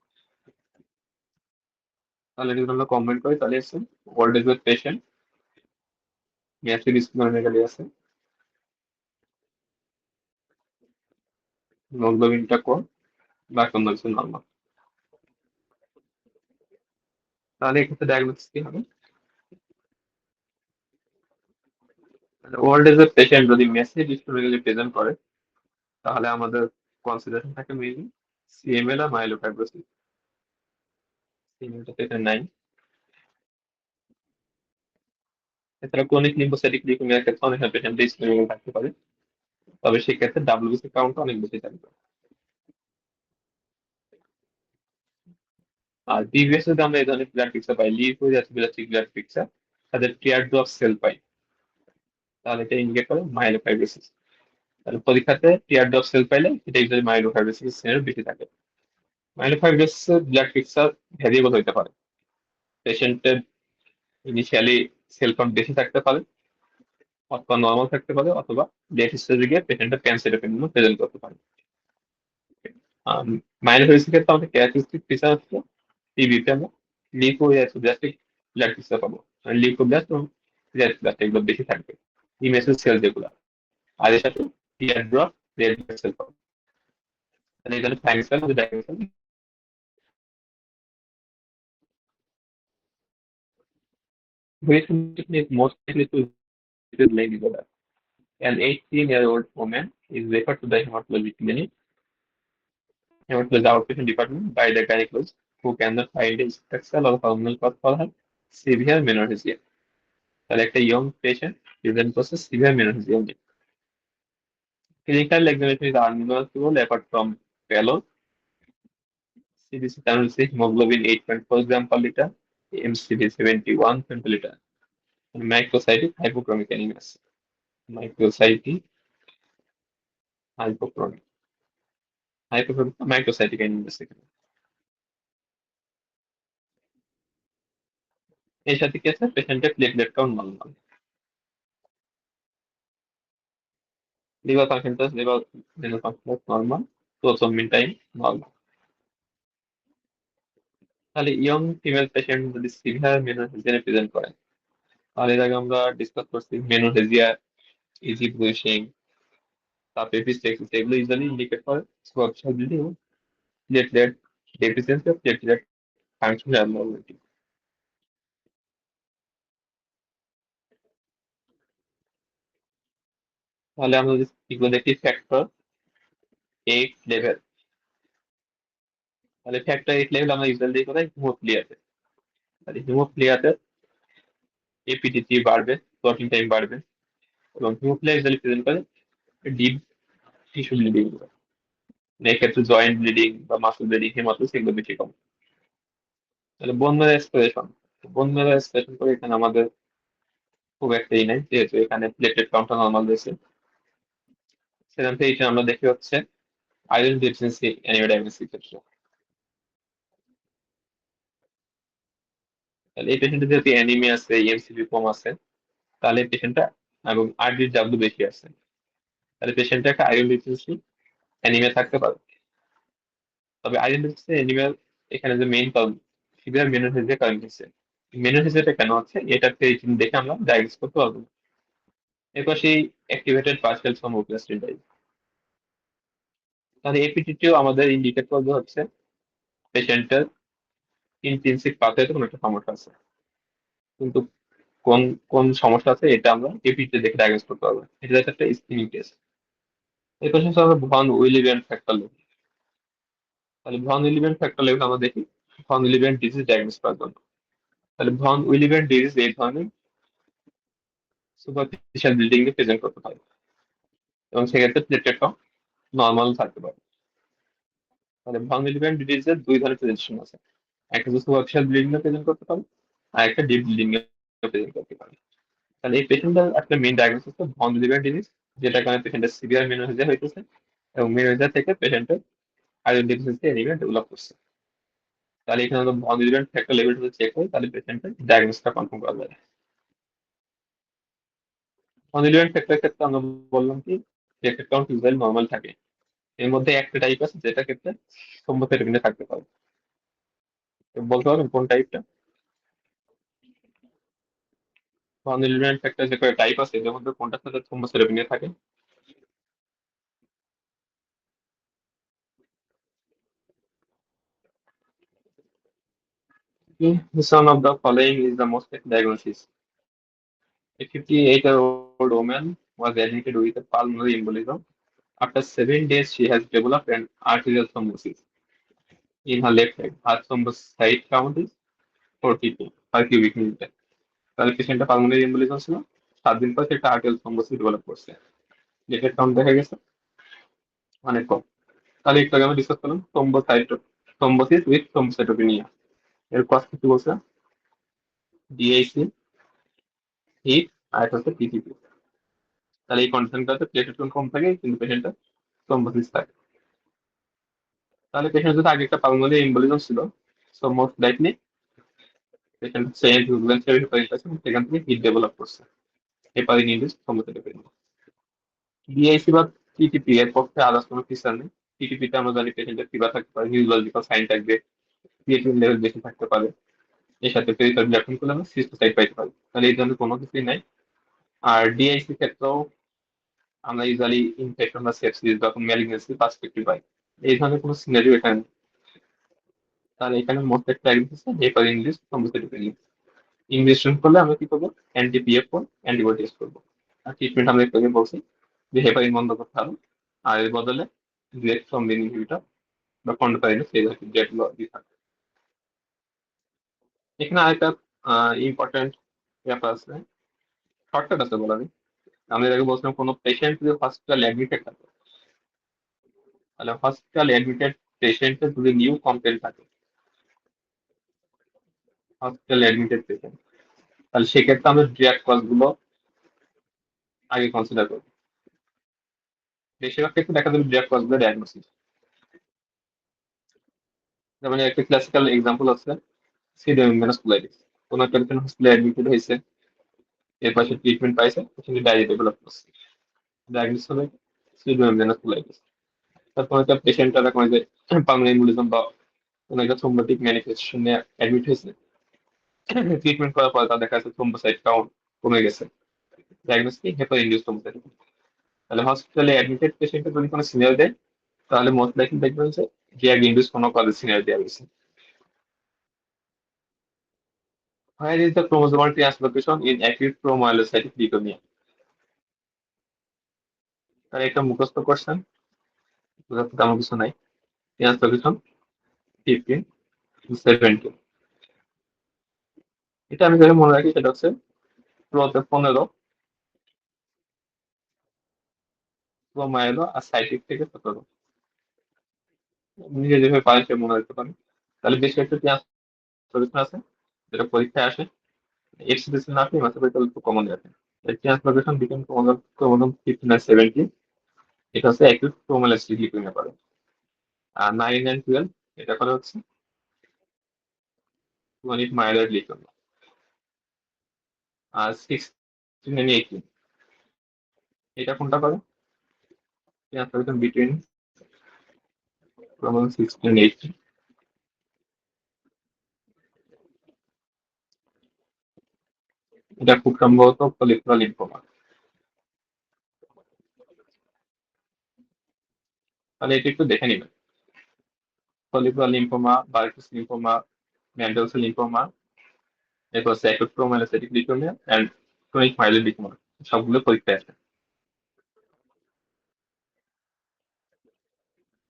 তাহলে যদি আমরা comment করি তাহলে আছে old age patient, massive splenomegaly আছে, হিমোগ্লোবিনটা কম, বাকি অন্য কিছু নর্মাল। তাহলে এক্ষেত্রে ডায়াগনোসিস কি হবে? ওল্ড এজ পেশেন্ট যদি ম্যাসিভ স্প্লেনোমেগালি প্রেজেন্ট করে তাহলে আমাদের কনসিডারেশন থাকে মেইনলি সিএমএল আর মাইলোফাইব্রোসিস। সিএমএলটা তো এখানে নাই। এছাড়া ক্রনিক লিম্ফোসাইটিক লিউকেমিয়ার ক্ষেত্রে অনেক পেশেন্ট স্প্লেনোমেগালি থাকতে পারে, তবে সেক্ষেত্রে ডাব্লিউবিসি কাউন্ট অনেক বেশি থাকবে। আর প্রিভিয়াস যদি আমরা এই ধরনের ব্লাড পিকচার পাই, লিউকোরিয়াসিক ব্লাড পিকচার, তাদের টিয়ার ড্রপ সেল পাই, তাহলে এটা ইন্ডিকেট করে মাইলোফাইব্রোসিস। তাহলে পরীক্ষাতে টিয়ার ড্রপ সেল পাইলে এটা ইউজুয়ালি মাইলোফাইব্রোসিস এর বেশি থাকে। মাইলোফাইব্রোসিস ব্লাড পিকচার ভ্যারিয়েবল হতে পারে, পেশেন্টের ইনিশিয়ালি সেল কাউন্ট বেশি থাকতে পারে, অথবা নর্মাল থাকতে পারে, অথবা লেট স্টেজে গিয়ে পেশেন্টের প্যানসিটোপেনিয়া প্রেজেন্ট করতে পারে। মাইলোফাইব্রোসিস ক্ষেত্রে আমাদের ক্যারেক্টারিস্টিক ফিচার হচ্ছে টিবিতে আমরা লিউকোরিয়াসিক ব্লাড পিকচার পাবো, লিউকোব্লাস্ট এবং ব্লাস্ট এগুলো বেশি থাকবে, ইমেসেল সেল যেগুলো, আর এর সাথে tear drop red blood cell পাবো। তাহলে এখানে ফাইনাল আমাদের diagnosis which is most likely to is leg disorder. An 18-year-old woman is referred to the hematology clinic, hematology outpatient department by the gynecologist who cannot find a structural or hormonal cause for her severe menorrhagia. তাহলে একটা young patient present করছে severe menorrhagia নিয়ে। Clinical examination is unremarkable apart from pallor. CBC tendency hemoglobin 8.4 gram per liter, MCV 71 centiliter, and microcytic hypochromic anemia. Microcytic hypochromic, hypochromic microcytic anemia সেখানে। এর সাথে কি আছে? পেশেন্টের platelet count normal, liver function test, liver renal function test normal, prothrombin time normal. তাহলে young female patient যদি severe menorrhagia present করে, তাহলে এর আগে আমরা ডিসকাস করছি মেনোরেজিয়া, ইজি ব্রুশিং, তারপর এপিস্টেক্সিস, এগুলো ইউজুয়ালি ইন্ডিকেট করে সোয়াবসাবিলিটি এবং platelet deficiency of platelet function abnormality. তাহলে আমরা যদি এগুলো দেখি ফ্যাক্টর, এক্স লেভেল, তাহলে ফ্যাক্টর এইট লেভেল আমরা ইউজুয়ালি দেখি কোথায়, হিমোফিলিয়াতে। তাহলে হিমোফিলিয়াতে এপিটিটি বাড়বে, ক্লটিং টাইম বাড়বে, এবং হিমোফিলিয়া ইউজুয়ালি প্রেজেন্ট করে ডিপ টিস্যু ব্লিডিং। এক্ষেত্রে জয়েন্ট ব্লিডিং বা মাসল ব্লিডিং, হেমাটোস এগুলো বেশি কম। তাহলে bone marrow expression, bone marrow expression করে এখানে আমাদের খুব একটা ই নাই, যেহেতু এখানে প্লেটেড কাউন্টটা নর্মাল রয়েছে। সেখান থেকে এটা আমরা দেখি হচ্ছে আয়রন ডেফিসিয়েন্সি অ্যানিমিয়া ডায়াগনোসিস ক্ষেত্রে। তাহলে এই পেশেন্টের যেহেতু অ্যানিমিয়া আছে, এমসিপি কম আছে, তাহলে পেশেন্টটা এবং আরডি ডাব্লিউ বেশি আছে, তাহলে পেশেন্টের একটা আয়রন ডেফিসিয়েন্সি অ্যানিমিয়া থাকতে পারে। তবে আয়রন ডেফিসিয়েন্সি অ্যানিমিয়ার এখানে যে মেইন কারণ, সিভিয়ার মেনোরেজিয়া কারণ হচ্ছে। মেনোরেজিয়াটা কেন হচ্ছে, এটা ক্রিয়েটিন দেখে আমরা ডায়াগনোস করতে পারবো না। এরপর সেই activated partial form of steroid. তাহলে এপিটিটিও আমাদের ইন্ডিকেট করবে হচ্ছে পেশেন্টের ইনট্রিনসিক পাথওয়েতে কোনো একটা সমস্যা আছে। কিন্তু কোন কোন সমস্যা আছে এটা আমরা এপিতে দেখে ডায়াগনোস করতে পারবো, এটা হচ্ছে একটা স্ক্রিনিং টেস্ট। এরপর হচ্ছে আমরা ভন উইলিয়াম ফ্যাক্টর লেভেল। তাহলে ভন উইলিয়াম ফ্যাক্টর লেভেল আমরা দেখি ভন উইলিয়াম ডিজিজ ডায়াগনোস করার জন্য। তাহলে ভন উইলিয়াম ডিজিজ এই ধরনের সুপারফিশিয়াল বিল্ডিং এ প্রেজেন্ট করতে পারে, এবং সেক্ষেত্রে প্লেটলেট নর্মাল থাকতে পারে। তাহলে ভন উইলিয়াম ডিজিজের দুই ধরনের প্রেজেন্টেশন আছে, একটা হচ্ছে সুপারফিশিয়াল ব্লিডিং এ প্রেজেন্ট করতে পারে, আর একটা ডিপ ব্লিডিং এ প্রেজেন্ট করতে পারে। তাহলে এই পেশেন্টের একটা মেইন ডায়াগনোসিস হচ্ছে ভন লিভার ডিজিজ, যেটা কারণে পেশেন্টের সিভিয়ার মেনোরেজিয়া হইতেছে, এবং মেনোরেজিয়া থেকে পেশেন্টের আয়রন ডেফিসিয়েন্সি অ্যানিমিয়া ডেভেলপ করছে। তাহলে এখানে আমরা ভন লিভার ফ্যাক্টর লেভেল যদি চেক করি, তাহলে পেশেন্টের ডায়াগনোসিসটা কনফার্ম করা যায়। ভন লিভার ফ্যাক্টরের ক্ষেত্রে আমরা বললাম কি প্লেটলেট কাউন্ট ইউজুয়ালি নর্মাল থাকে। এর মধ্যে একটা টাইপ আছে যেটা ক্ষেত্রে থ্রোম্বোসাইটোপিনিয়া থাকতে পারে। তো বলতে পারবেন কোন টাইপটা? ভন লিভার ফ্যাক্টর যে কয়েকটা টাইপ আছে এর মধ্যে কোনটার সাথে থ্রোম্বোসাইটোপিনিয়া থাকে? Which one of the following is the most diagnosis? A 58-year-old woman was admitted with a pulmonary embolism. After 7 days, she has developed an arterial thrombosis in her left side. Her thrombocyte count is 42 per cubic meter. তাহলে পেশেন্টটা pulmonary embolism ছিল, 7 দিন পর সে একটা arterial thrombosis develop করছে, platelet count দেখা গেছে অনেক কম। তাহলে একটু আগে আমরা ডিসকাস করলাম থ্রম্বোসিস উইথ থ্রম্বোসাইটোপেনিয়া। এর কষ্ট কি বলছে? ডিআইসি, হিট, আর একটা হচ্ছে টিটিপি। তাহলে এই কন্ডিশনটাতে প্লেটলেট কাউন্ট কম থাকে কিন্তু পেশেন্টটা থ্রম্বোসিস থাকে। তাহলে পেশেন্ট যদি আগে একটা পালমোনারি এম্বোলিজম ছিল, so most likely patient change হুইলেন্সের হেপাটাইটিস আছে, সেখান থেকে হিট ডেভেলপ করছে, হেপারিন ইনডিউসড থ্রম্বোসাইটোপেনিয়া। ডিআইসি বা টিটিপি এর পক্ষে আলাদা কোনো ফিচার নেই। টিটিপিতে আমরা জানি পেশেন্টের ফিভার থাকতে পারে, নিউরোলজিক্যাল সাইন থাকবে, ক্রিয়েটিনিন লেভেল বেশি থাকতে পারে, এর সাথে পেরিফেরাল ব্লাড করলে আমরা সিস্টোসাইট পাইতে পারি। তাহলে এই ধরনের কোনো কিছুই নাই। আর ডিআইসি ক্ষেত্রেও আমরা ইউজুয়ালি ইনফেকশন বা সেপসিস বা ম্যালিগনেন্সি পার্সপেক্টিভ পাই, এই ধরনের কোনো সিনারিও এখানে নেই। তাহলে এখানে মোস্ট একটা হচ্ছে হেপারিন ইনডিউসড থ্রম্বোসাইটোপেনিয়া। ইনভেস্টমেন্ট করলে আমরা কি করবো, অ্যান্টিপিএফ4 অ্যান্টিবডি টেস্ট করবো। আর ট্রিটমেন্ট আমরা একটু আগে বলছি যে হেপারিন বন্ধ করতে হবে, আর এর বদলে ডিরেক্ট থ্রম্বিন ইনহিবিটর বা কন্ডোসাইড সেই যেগুলো দিয়ে থাকে। এখানে আরেকটা ইম্পর্টেন্ট ব্যাপার আছে, শর্টকাট আছে বলা নেই। আমি এর আগে বলছিলাম কোনো পেশেন্ট যদি হসপিটাল অ্যাডমিটেড থাকে, তাহলে হসপিটাল অ্যাডমিটেড পেশেন্টের যদি নিউ কমপ্লেন থাকে, হসপিটাল অ্যাডমিটেড পেশেন্ট, তাহলে সেক্ষেত্রে আমরা ড্রাগ কজ গুলো আগে কনসিডার করবো। বেশিরভাগ ক্ষেত্রে দেখা যাবে ড্রাগ কজ গুলো ডায়াগনোসিস। যেমন একটা ক্লাসিক্যাল এক্সাম্পল আছে সিডোমিনাস কোলাইটিস। কোনো একটা পেশেন্ট হসপিটালে অ্যাডমিটেড হয়েছে, এর পাশে ট্রিটমেন্ট পাইছে, পেশেন্ট ডায়রিয়া ডেভেলপ করছে, ডায়াগনোস হবে সিডোমিনাস কোলাইটিস। তারপর একটা পেশেন্ট তারা কোনো যে পালমোনারি এমবোলিজম বা কোনো একটা থ্রোম্বোটিক ম্যানিফেস্টেশন নিয়ে অ্যাডমিট হয়েছে, ট্রিটমেন্ট করার পর তার দেখা যাচ্ছে থ্রোম্বোসাইট কাউন্ট কমে গেছে, ডায়াগনোস কি হেপার ইনডিউসড থ্রোম্বোসাইট। তাহলে হসপিটালে অ্যাডমিটেড পেশেন্টের যদি কোনো সিনিয়র দেয়, তাহলে মোস্ট লাইকলি দেখবেন যে ড্রাগ ইনডিউস কোনো কলেজ সিনিয়র দেওয়া গেছে। Where is the chromosomal translocation in acute promyelocytic leukemia? তার একটা মুখস্থ কোশ্চেন, বোঝাতে তেমন কিছু নাই। ট্রান্সলোকেশন 15, 17। এটা আমি যেটা মনে রাখি সেটা হচ্ছে প্রোতে 15, প্রোমা এলো আর সাইটিক থেকে 17। নিজে যেভাবে পারেন সে মনে রাখতে পারেন। তাহলে বেশ কয়েকটা ট্রান্সফরমেশন আছে যেটা পরীক্ষায় আসে। এফসিডিসি না পেয়ে মাত্র পরীক্ষা একটু কমন রাখে। ট্রান্সফরমেশন বিকম ক্রোমোজোম 15 আর 17, এটা হচ্ছে অ্যাকিউট প্রোমালাইসিস লিউকেমিয়া করে। আর 9 and 12 এটা করে হচ্ছে ক্রনিক মাইলয়েড লিউকেমিয়া। আর 16 and 18 এটা কোনটা করে? ট্রান্সফরমেশন বিটুইন ক্রোমোজোম 16 and 18, এটা খুব সম্ভবত ফলিকুলার লিম্ফোমা। তাহলে এটা একটু দেখে নিবেন। Follicular lymphoma, Burkitt's lymphoma, mantle cell lymphoma, এরপর হচ্ছে acute promyelocytic leukaemia and chronic myeloid leukaemia, সবগুলো পরীক্ষায় আসে।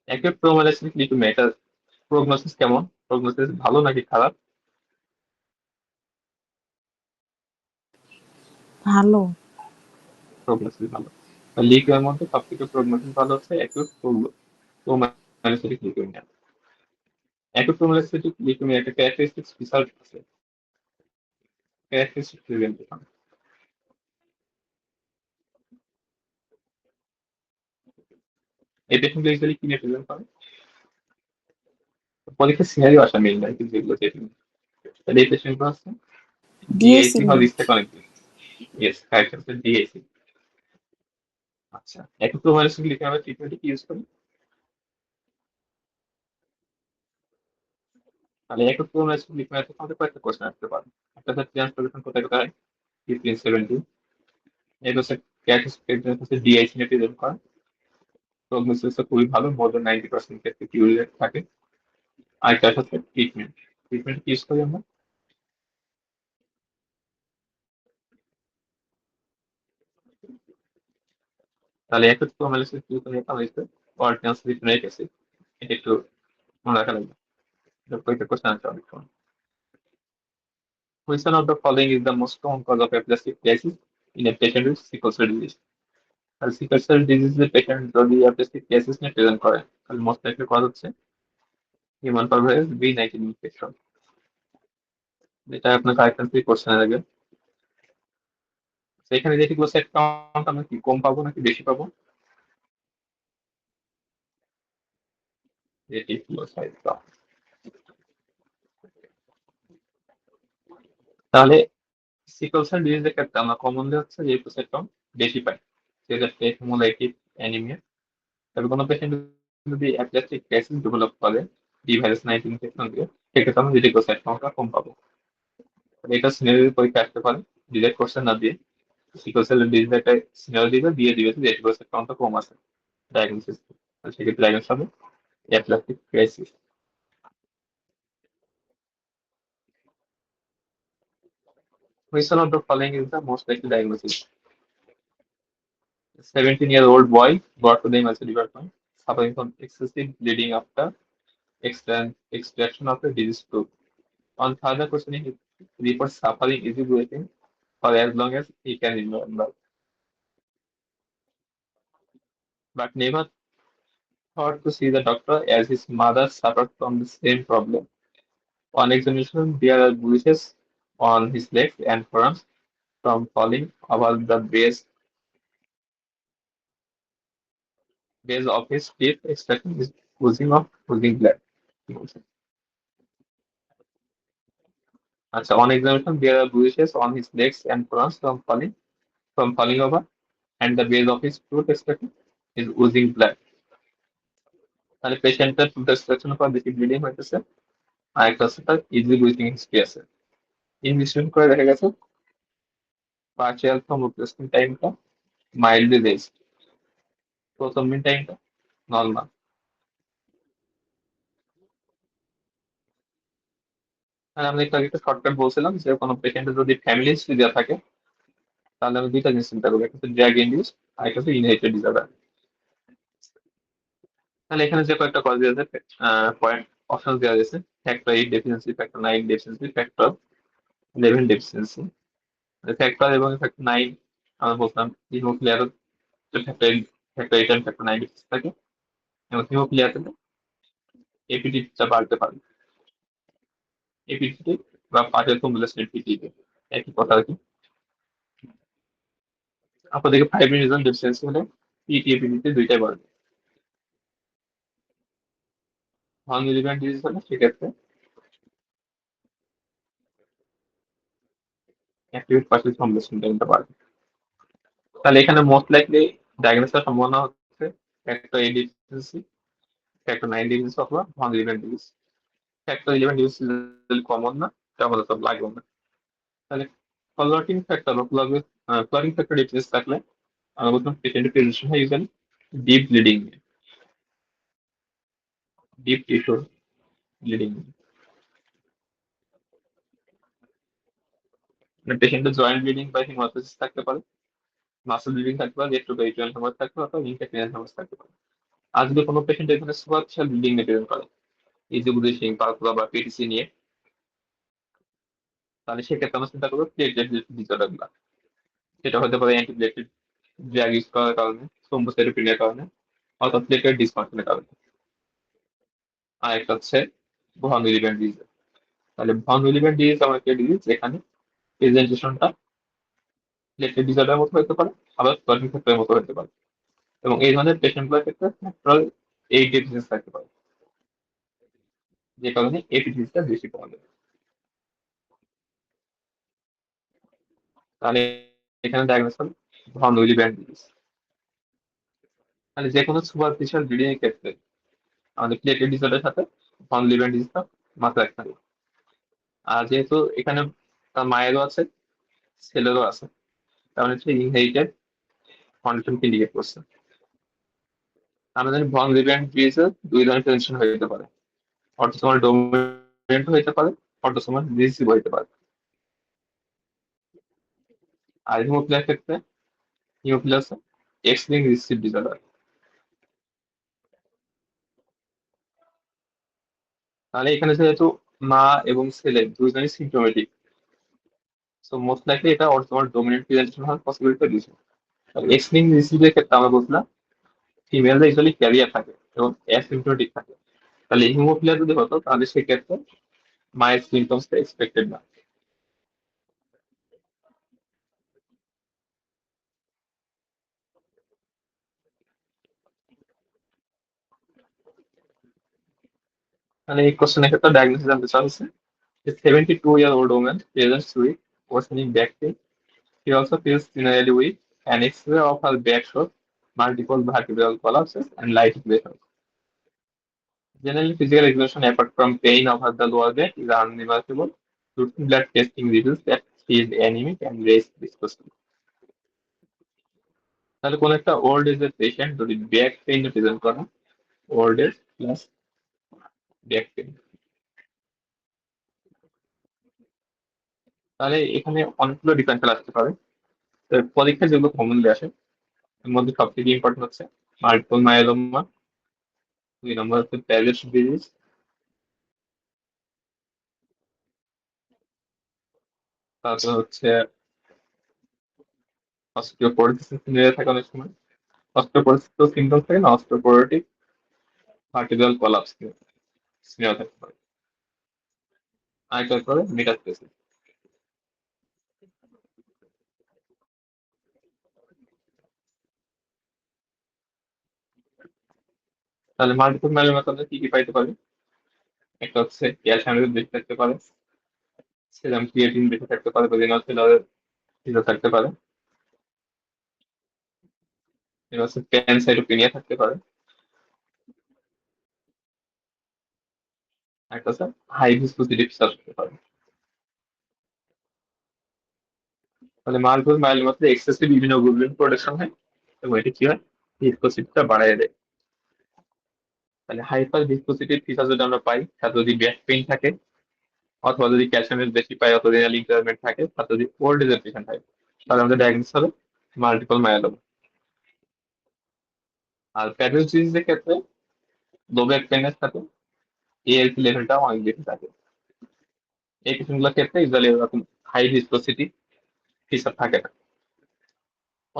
অ্যাকুট প্রোমাইলোসাইটিক লিউকেমিয়া এটা প্রগনোসিস কেমন? প্রগনোসিস ভালো নাকি খারাপ? ভালো। প্রগনোসিস ভালো। লিউকেমিয়ার মধ্যে সবথেকে প্রগনোসিস ভালো হচ্ছে acute promyelocytic leukaemia. Acute promyelocytic leukaemia একটা ক্যারেক্টারিস্টিক্স ফিচার আছে, ক্যারেক্টারিস্টিক প্রেজেন্টেশন। এই পেশেন্ট ইউজুয়ালি কি নিয়ে প্রেজেন্ট করে? পরীক্ষার সিনারিও আসা মেইন আর কি, যেগুলো দেখবেন। তাহলে এই পেশেন্টগুলো আছে ডিএসি ডিএসি নিয়ে। হওয়ার রিস্কটা অনেক বেশি। ইয়েস, কারেক্ট হচ্ছে ডিএসি। আচ্ছা, অ্যাকুট প্রোমাইলোসাইটিক লিউকেমিয়া ট্রিটমেন্টে কি ইউজ করি? তাহলে একক প্রোগ্রাম লিখে আছে আমাদের কয়েকটা কোশ্চেন আসতে পারে। একটা হচ্ছে ট্রান্সফরমেশন কোথায় কোথায় হয়? 15, 17। এটা হচ্ছে ক্যারেক্টারিস্টিক হচ্ছে ডিআইসি নিয়ে প্রেজেন্ট করা। প্রগনোসিস খুবই ভালো, মোর দ্যান 90% ক্ষেত্রে কিউর রেট থাকে। আর একটা হচ্ছে ট্রিটমেন্ট। ট্রিটমেন্ট কি ইউজ করি আমরা? তাহলে একক প্রোগ্রাম কি করে এটা হয়েছে অর্ডিনান্স রিটমেন্ট অ্যাসিড। এটা একটু মনে রাখা লাগবে। এটা কয়েকটা কোশ্চেন আছে অনেক সময়। Which one of the following is the most common cause of aplastic crisis in a patient with sickle cell disease? আর সিকল সেল ডিজিজের পেশেন্ট যদি অ্যাপেস্টিক ক্রাইসিস নিয়ে প্রেজেন্ট করে তাহলে মোস্ট লাইকলি কজ হচ্ছে হিউম্যান পারভাইরাস B19 ইনফেকশন। যেটা আপনার correct কোশ্চেনের আগে। তো এখানে রেটিকুলোসাইট কাউন্ট আমরা কি কম পাবো নাকি বেশি পাবো? Reticulocyte count. তাহলে সিকল সেল ডিজিজের ক্ষেত্রে আমরা কমনলি হচ্ছে রেটিকুলোসাইট কাউন্ট বেশি পাই, সেক্ষেত্রে হেমোলাইটিক অ্যানিমিয়া। তবে কোনো পেশেন্ট যদি অ্যাপলাস্টিক ক্রাইসিস ডেভেলপ করে B-19 ইনফেকশন দিয়ে, সেক্ষেত্রে আমরা রেটিকুলোসাইট কাউন্টটা কম পাবো। এটা সিনারিও পরীক্ষা আসতে পারে, ডিরেক্ট কোশ্চেন না দিয়ে সিকল সেল ডিজিজ একটা সিনারিও দিবে, দিয়ে দিবে যে রেটিকুলোসাইট কাউন্টটা কম আছে ডায়াগনোসিস। সেক্ষেত্রে ডায়াগনোস হবে অ্যাপলাস্টিক crisis. Which one of the following is the most likely diagnosis? A 17-year-old boy brought to the emergency department suffering from excessive bleeding after extraction of a diseased tooth. On further questioning, he reports suffering easy breathing for as long as he can remember, but never thought to see the doctor as his mother suffered from the same problem. On examination, there are bruises on his legs and forearms from falling over the base of his teeth, extracting his oozing blood. আচ্ছা, on examination, there are bruises on his legs and forearms from falling over, and the base of his tooth extracting is oozing blood. তাহলে পেশেন্টের tooth এক্সট্রাকশনের পর বেশি bleeding হইতেছে, আর একটা হচ্ছে তার easy breathing history আছে। ইনভেস্টিগেশন করে দেখা গেছে পার্শিয়াল থ্রম্ব রিপ্লেসমেন্ট টাইমটা মাইল্ডলি রেজড, প্রথম মিন টাইমটা নর্মাল। আর আমি একটু আগে একটা শর্টকাট বলছিলাম যে কোনো পেশেন্টের যদি ফ্যামিলি হিস্ট্রি দেওয়া থাকে তাহলে আমি দুইটা জিনিস চিন্তা করবো, একটা হচ্ছে ড্রাগ ইন্ডিউস আর একটা হচ্ছে ইনহেরিটেড ডিসঅর্ডার। তাহলে এখানে যে কয়েকটা কজ আছে, পয়েন্ট অপশন দেওয়া আছে factor 8 deficiency, factor 9 deficiency, factor 11 deficiency. Factor এবং ফ্যাক্টর 9 আমরা বলতাম হিমোফিলিয়ার factor factor 8 and factor 9 deficiency থাকে, এবং হিমোফিলিয়াতে এপিডিটা বাড়তে পারে। এপিডিটি বা পার্টিয়াল কম্বিনেশন এপিডিটি একই কথা আর কি। আপনাদেরকে ফাইব্রিনিজম ডেফিসিয়েন্সি হলে পিটি এপিডিটি দুইটাই বাড়বে। নন রিলিভেন্ট ডিজিজ হলে সেক্ষেত্রে অ্যাক্টিভেট পার্টিয়াল কম্বিনেশনটা বাড়বে। তাহলে এখানে মোস্ট লাইকলি ডায়াগনোসের সম্ভাবনা হচ্ছে ফ্যাক্টর 8 ডেফিসিয়েন্সি, ফ্যাক্টর 9 ডেফিসিয়েন্সি অথবা non relevant disease. Factor 11 disease common না, এটা আমাদের সব লাগবে না। তাহলে ক্লটিং ফ্যাক্টর বা ক্লটিং ফ্যাক্টর ডিফিসিয়েন্সি থাকলে আমরা বলতাম পেশেন্টের প্রেজেন্টেশন হয় usually deep bleeding, deep tissue bleeding. মানে পেশেন্টের জয়েন্ট ব্লিডিং বা হিমোথিসিস থাকতে পারে, মাসল ব্লিডিং থাকতে পারে, রেট্রোপেরিটোনিয়াল হেমারেজ থাকতে পারে, অথবা ইন্ট্রাক্রেনিয়াল হেমারেজ থাকতে পারে। আর যদি কোনো পেশেন্ট এখানে সুপারফিশিয়াল ব্লিডিং নিয়ে প্রেজেন্ট করে, ইজিবুলিশিং পালকুলা বা পিটিসি নিয়ে, তাহলে সেক্ষেত্রে আমরা চিন্তা করবো প্লেটলেট ডিসঅর্ডার গুলা। সেটা হতে পারে অ্যান্টিপ্লেটলেট ড্রাগ ইউজ করার কারণে, থ্রোম্বোসাইটোপেনিয়ার কারণে, অথবা প্লেটলেট ডিসফাংশনের কারণে। আর একটা হচ্ছে ভন উইলিয়াম ডিজিজ। তাহলে ভন উইলিয়াম ডিজিজ আমার একটা ডিজিজ যেখানে প্রেজেন্টেশনটা প্লেটলেট ডিসঅর্ডার মতো হতে পারে, আবার ক্লটিং ফ্যাক্টরের মতো হতে পারে। এবং এই ধরনের পেশেন্টগুলোর ক্ষেত্রে ফ্যাক্টর 8 ডেফিসিয়েন্সি থাকতে পারে, যে কারণে এপিডিসিসটা বেশি পাওয়া যায়। তাহলে এখানে ডায়াগনোস হল ভন উইলিয়াম ডিজিজ। তাহলে যে কোনো সুপারফিশিয়াল ব্লিডিং এর ক্ষেত্রে আমাদের প্লেটলেট ডিসঅর্ডারের সাথে ভন উইলিয়াম ডিজিজটা মাথায় রাখতে হবে। আর যেহেতু এখানে তার মায়েরও আছে, ছেলেরও আছে, তার মানে হচ্ছে ইনহেরিটেড কন্ডিশনকে ইন্ডিকেট করছে। আমরা জানি ভন উইলিয়াম ডিজিজের দুই ধরনের প্রেজেন্টেশন হয়ে যেতে পারে, অটোসোমাল ডমিনেন্ট হইতে পারে, অটোসোমাল রিসিভ হইতে পারে। আর হিমোফিলিয়ার ক্ষেত্রে হিমোফিলিয়া আছে এক্স লিঙ্ক রিসিভ ডিসঅর্ডার। তাহলে এখানে যেহেতু মা এবং ছেলে দুইজনই সিমটোমেটিক, সো মোস্ট লাইকলি এটা অটোসোমাল ডমিনেন্ট প্রেজেন্টেশন হওয়ার পসিবিলিটি বেশি। এক্স লিঙ্ক রিসিভের ক্ষেত্রে আমরা বলছিলাম ফিমেলরা ইউজুয়ালি ক্যারিয়ার থাকে এবং অ্যাসিমটোমেটিক থাকে। তাহলে হিমোফিলিয়া যদি হতো তাহলে সেক্ষেত্রে মায়ের সিমটমসটা এক্সপেক্টেড না। তাহলে এই কোশ্চেনের ক্ষেত্রে ডায়াগনোসিস জানতে চাওয়া হচ্ছে যে 72-year-old woman presents with worsening back pain. She also feels generally weak. An X-ray of her back shows multiple vertebral collapses and light pressure. General physical exertion apart from pain over the lower back is unremarkable. Routine blood testing reveals that she is anemic and raised viscosity. তাহলে কোন একটা old age এর patient যদি back pain present করে, old age plus back pain, তাহলে এখানে অনেকগুলো differential আসতে পারে। তো পরীক্ষা যেগুলো কমনলি আসে এর মধ্যে সব থেকে ইম্পর্টেন্ট হচ্ছে মাল্টিপল মায়োলোমা, 2 নম্বর হচ্ছে প্যারেস ডিজিজ, তারপর হচ্ছে অস্টিওপোরোসিস নিয়ে থাকে অনেক সময়। অস্টিওপোরোসিস তো সিমটম থাকে না, অস্টিওপোরোটিক ভার্টিব্রাল কোলাপস নিয়ে থাকতে পারে। আরেকটা করে মেটাস্টেসিস। তাহলে মাল্টিপল মায়োলোমা তাহলে কি কি পাইতে পারে? একটা হচ্ছে ক্যালসিয়াম বেশি থাকতে পারে, সেরাম ক্রিয়েটিন বেশি থাকতে পারে, রেনাল ফেলারের বেশি থাকতে পারে, এবার হচ্ছে প্যানসাইটোপেনিয়া থাকতে পারে, একটা হচ্ছে হাই ভিসকোসিটি ফিচার থাকতে পারে। তাহলে মাল্টিপল মায়োলোমাতে এক্সেসিভ ইমিউনোগ্লোবুলিন প্রোডাকশন হয় এবং এটি কি হয় ভিসকোসিটিটা বাড়ায় দেয়। তাহলে হাইপার ভিসকোসিটি ফিচার যদি আমরা পাই, তার যদি ব্যাক পেইন থাকে, অথবা যদি ক্যালসিয়ামের বেশি পাই, অথবা রেনাল ইমপ্যারমেন্ট থাকে, তার যদি ওল্ড এজের পেশেন্ট হয়, তাহলে আমাদের ডায়াগনোস হবে মাল্টিপল মায়োলোমা। আর প্যারেলস ডিজিজের ক্ষেত্রে লো ব্যাক পেইনের সাথে ALT লেভেলটা অনেক বেশি থাকে। এই পেশেন্টগুলোর ক্ষেত্রে ইউজুয়ালি এরকম হাই ভিসকোসিটি ফিচার থাকে না।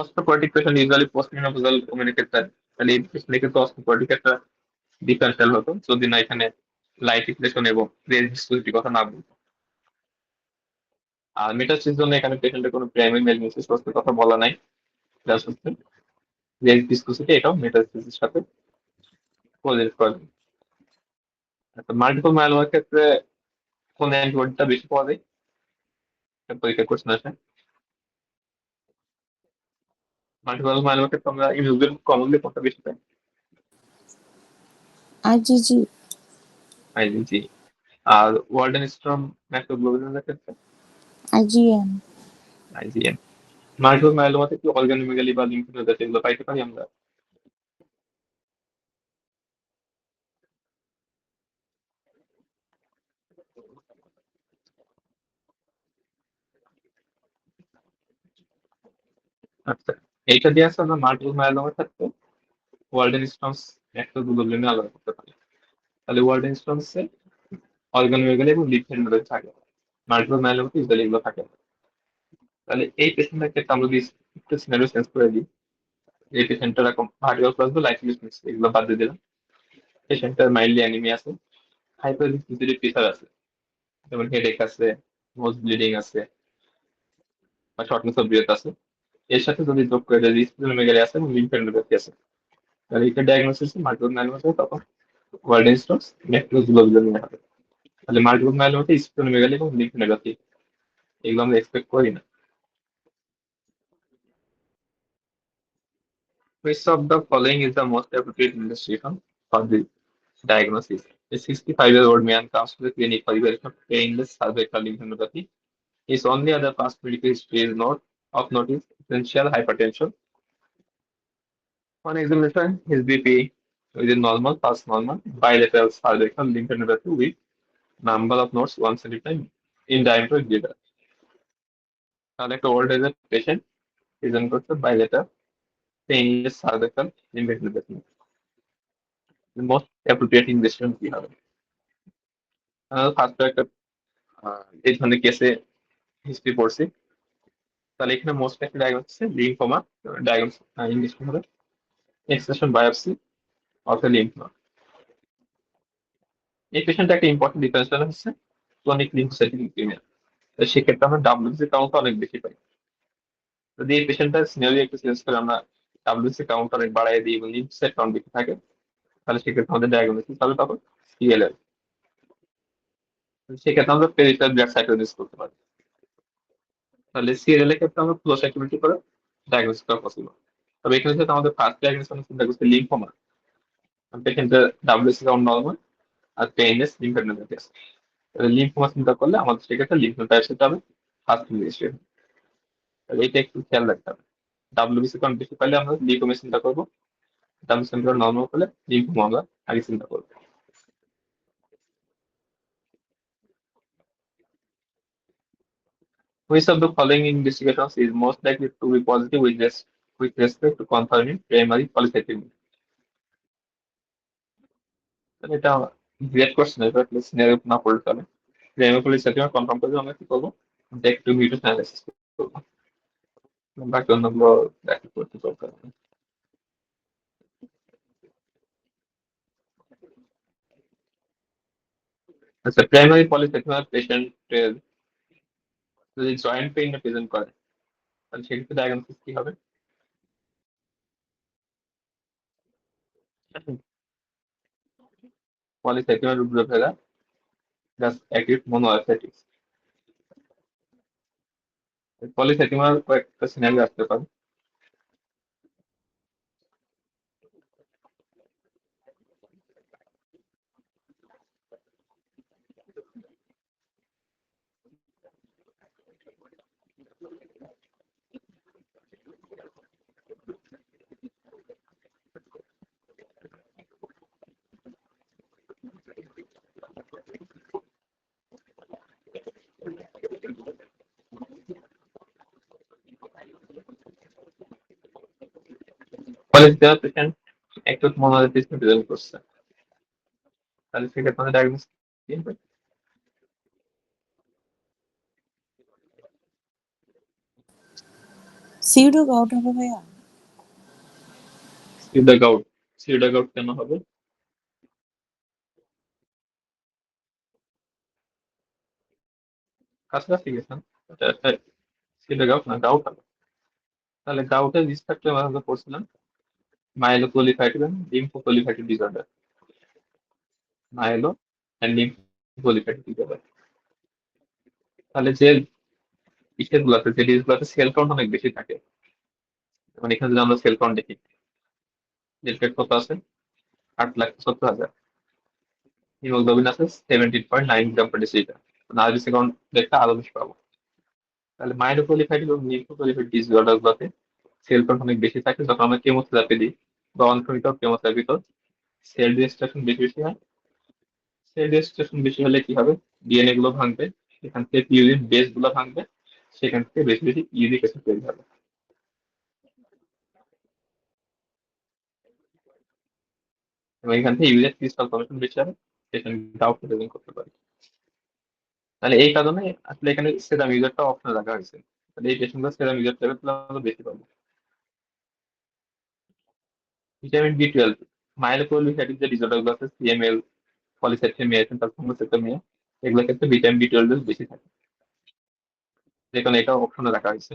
অস্টিওপরোটিক পেশেন্ট ইউজুয়ালি পোস্ট মেনোপজাল ওমেনের ক্ষেত্রে, তাহলে এই পেশেন্টের ক্ষেত্রে অস্টিওপরোটিক একটা ডিফারেন্সিয়াল হতো যদি না এখানে লাইট ইকুয়েশন এবং রেঞ্জ ভিসকোসিটির কথা না বলতো। আর মেটাসিস জন্য এখানে পেশেন্টের কোনো প্রাইমারি ম্যাগনেসিস কথা বলা নাই, জাস্ট হচ্ছে রেঞ্জ ভিসকোসিটি, এটাও মেটাসিসের সাথে কোরিলেট করে। মাল্টিপল মায়োলোমার ক্ষেত্রে কোন অ্যান্টিবডিটা বেশি পাওয়া যায়? এটা পরীক্ষা কোশ্চেন আসে। মাল্টিপল মায়োলোমার ক্ষেত্রে আমরা ইমিউনোগ্লোবিন কমনলি কোনটা বেশি পাই? IgG, IgG. আর ওয়ার্ডেনস্ট্রম ম্যাক্রোগ্লোবিনের ক্ষেত্রে IgM, আইজিএম। মাল্টিপল মায়োলোমাতে কি অর্গানোমেগালি বা লিম্ফোনোডাতে এগুলো পাইতে পারি আমরা? আচ্ছা, এইটা দিয়ে আছে আমরা মাল্টিপল মায়োলোমার ক্ষেত্রে ওয়ার্ডেনস্ট্রমস ম্যাক্রোগ্লোবিনে আলাদা করতে পারি। তাহলে ওয়ার্ডেনস্ট্রমসে অর্গানোমেগালি এবং লিম্ফোনোডাতে থাকে, মাল্টিপল মায়োলোমাতে ইউজুয়ালি এগুলো থাকে না। তাহলে এই পেশেন্টের ক্ষেত্রে আমরা যদি একটু সিনারিও চেঞ্জ করে দিই, এই পেশেন্টটা এরকম ভার্টিকাল প্লাস বা লাইফ এগুলো বাদ দিয়ে দিলাম, পেশেন্টের মাইল্ডলি অ্যানিমিয়া আছে, হাইপারসেনসিটিভ ফিচার আছে, যেমন হেডেক আছে, নোজ ব্লিডিং আছে, বা শর্টনেস অফ ব্রেথ আছে। এর সাথে যদি যোগ করে যদি স্প্লেনোমেগালি আছে এবং লিম্ফোডেনোপ্যাথি আছে, তাহলে এটা ডায়াগনোসিস মাল্টিপল মাইলোমা হবে, তখন ওয়ার্ডেনস্ট্রমস ম্যাক্রোগ্লোবিউলিন হবে। তাহলে মাল্টিপল মাইলোমাতে স্প্লেনোমেগালি এবং লিম্ফোডেনোপ্যাথি এগুলো আমরা এক্সপেক্ট করি না। Which of the following is the most appropriate investigation for the diagnosis? A 65-year-old man comes to the clinic for evaluation of painless cervical lymphadenopathy. His only other past medical history is not of notice essential hypertension. On examination, his BP is normal, past normal, bilateral cervical lymphadenopathy with number of nodes 1 centimeter in diameter greater. তাহলে একটা old এজের patient present করছে bilateral painless cervical lymphadenopathy. The most appropriate investigation কি হবে? First একটা এই ধরনের কেসে হিস্ট্রি পড়ছি, তাহলে এখানে মোস্ট একটা ডায়াগনোসিস লিম্ফোমা, ডায়াগনোসিস ইংলিশ হবে expression biopsy of A lymph node. এই পেশেন্টটা একটা ইম্পর্টেন্ট ডিফারেন্সিয়েশন হচ্ছে ক্রনিক লিম্ফোসাইটিক লিউকেমিয়া, তো সেক্ষেত্রে আমরা ডাব্লিউসি কাউন্ট অনেক বেশি পাই। যদি এই পেশেন্টটা সিনারিও একটু চেঞ্জ করে আমরা ডাব্লিউসি কাউন্ট অনেক বাড়াই দিই এবং লিম্ফোসাইট কাউন্ট বেশি থাকে, তাহলে সেক্ষেত্রে আমাদের ডায়াগনোসিস হবে তখন সিএলএল। সেক্ষেত্রে আমরা পেরিফেরাল ব্লাড সাইটোসিস করতে পারি। তাহলে সিএলএল এর ক্ষেত্রে আমরা ফ্লো সাইটোমেট্রি করে ডায়াগনোসিস করা পসিবল। তবে এখানে যেহেতু আমাদের ফার্স্ট ডায়াগনোসিস চিন্তা করছি লিম্ফোমা, পেশেন্টের ডাব্লিউসি কাউন্ট নর্মাল আর পেইনলেস লিম্ফোডেনোপ্যাথি আছে, তাহলে লিম্ফোমা চিন্তা করলে আমাদের সেক্ষেত্রে লিম্ফোডেনোপ্যাথি হবে ফার্স্ট ইনভেস্টিগেশন। তাহলে এটা একটু খেয়াল রাখতে হবে। ডাব্লিউবিসি কাউন্ট বেশি পাইলে আমরা লিম্ফোমা চিন্তা করবো, ডাব্লিউসি কাউন্ট নর্মাল হলে লিম্ফোমা আমরা আগে চিন্তা করবো। Which of the following investigations is most likely to be positive with respect to confirming primary polycythemia? তাহলে এটা গ্রেট কোশ্চেন, এটা সিনারিও না পড়লে তাহলে প্রাইমারি পলিসাইথেমিয়া কনফার্ম করলে আমরা কি করবো? ব্যাক টু মিউটেশন অ্যানালাইসিস করবো, বাকি অন্যগুলো দেখা করতে দরকার নেই। আচ্ছা, প্রাইমারি পলিসাইথেমিয়া পেশেন্টের যদি জয়েন্ট পেইন প্রেজেন্ট করে, তাহলে সেক্ষেত্রে ডায়াগনোসিস কি হবে? Polycythemia rubra vera plus acute monoarthritis. পলিসাইথেমিয়ার কয়েকটা সিনারিও আসতে পারে। Polycythemia patient acute monoarthritis present করছে, তাহলে সেক্ষেত্রে আমাদের ডায়াগনোস কি হবে? সিউডো গাউট হবে ভাইয়া। সিউডোগাউট। সিউডোগাউট কেন হবে? কাছাকাছি গেছেন। সিউডোগাউট না, গাউট হবে। তাহলে গাউটের রিস্ক ফ্যাক্টর আমরা পড়ছিলাম myeloproliferative and lymphoproliferative disorder. Myelo and lymphoproliferative disorder. তাহলে যে ইসের গুলাতে, যে ডিস গুলাতে সেল কাউন্ট অনেক বেশি থাকে, মানে এখানে যদি আমরা সেল কাউন্ট দেখি, ডেলটেট কত আছে? 8,70,000। হিমোগ্লোবিন আছে 17.9 গ্রাম পার ডেসিলিটার। আরবিসি কাউন্ট দেখতে আরো বেশি পাবো। তাহলে মাইলোপ্রলিফেরেটিভ এবং লিম্ফোপ্রলিফেরেটিভ ডিসঅর্ডার গুলোতে সেল কাউন্ট অনেক বেশি থাকে যখন আমরা কেমোথেরাপি দিই বা অনকোরিত কেমোথেরাপি, তো সেল ডিস্ট্রাকশন বেশি বেশি হয়। সেল ডিস্ট্রাকশন বেশি হলে কি হবে? ডিএনএ গুলো ভাঙবে, সেখান থেকে ইউরিন বেস গুলো ভাঙবে, সেখান থেকে বেশি বেশি ইউরিক অ্যাসিড তৈরি হবে এবং এখান থেকে ইউরিক ক্রিস্টাল ফর্মেশন বেশি হবে, সেখানে ডাউট প্রেজেন্ট করতে পারে। তাহলে এই কারণে আসলে এখানে সেরাম ইউজারটা অপশনে রাখা হয়েছে। তাহলে এই পেশেন্টগুলো সেরাম ইউজার লেভেল আমরা বেশি পাবো। ভিটামিন বি 12, মাইলোপ্রলিফেরেটিভ যে ডিসঅর্ডার গুলো আছে, সিএমএল, পলিস্যাকারাইড, সেন্ট্রাল থ্রম্বোসাইটোপেনিয়া, এগুলোর ক্ষেত্রে ভিটামিন বি 12 বেশি থাকে, যেখানে এটা অপশনে রাখা হয়েছে।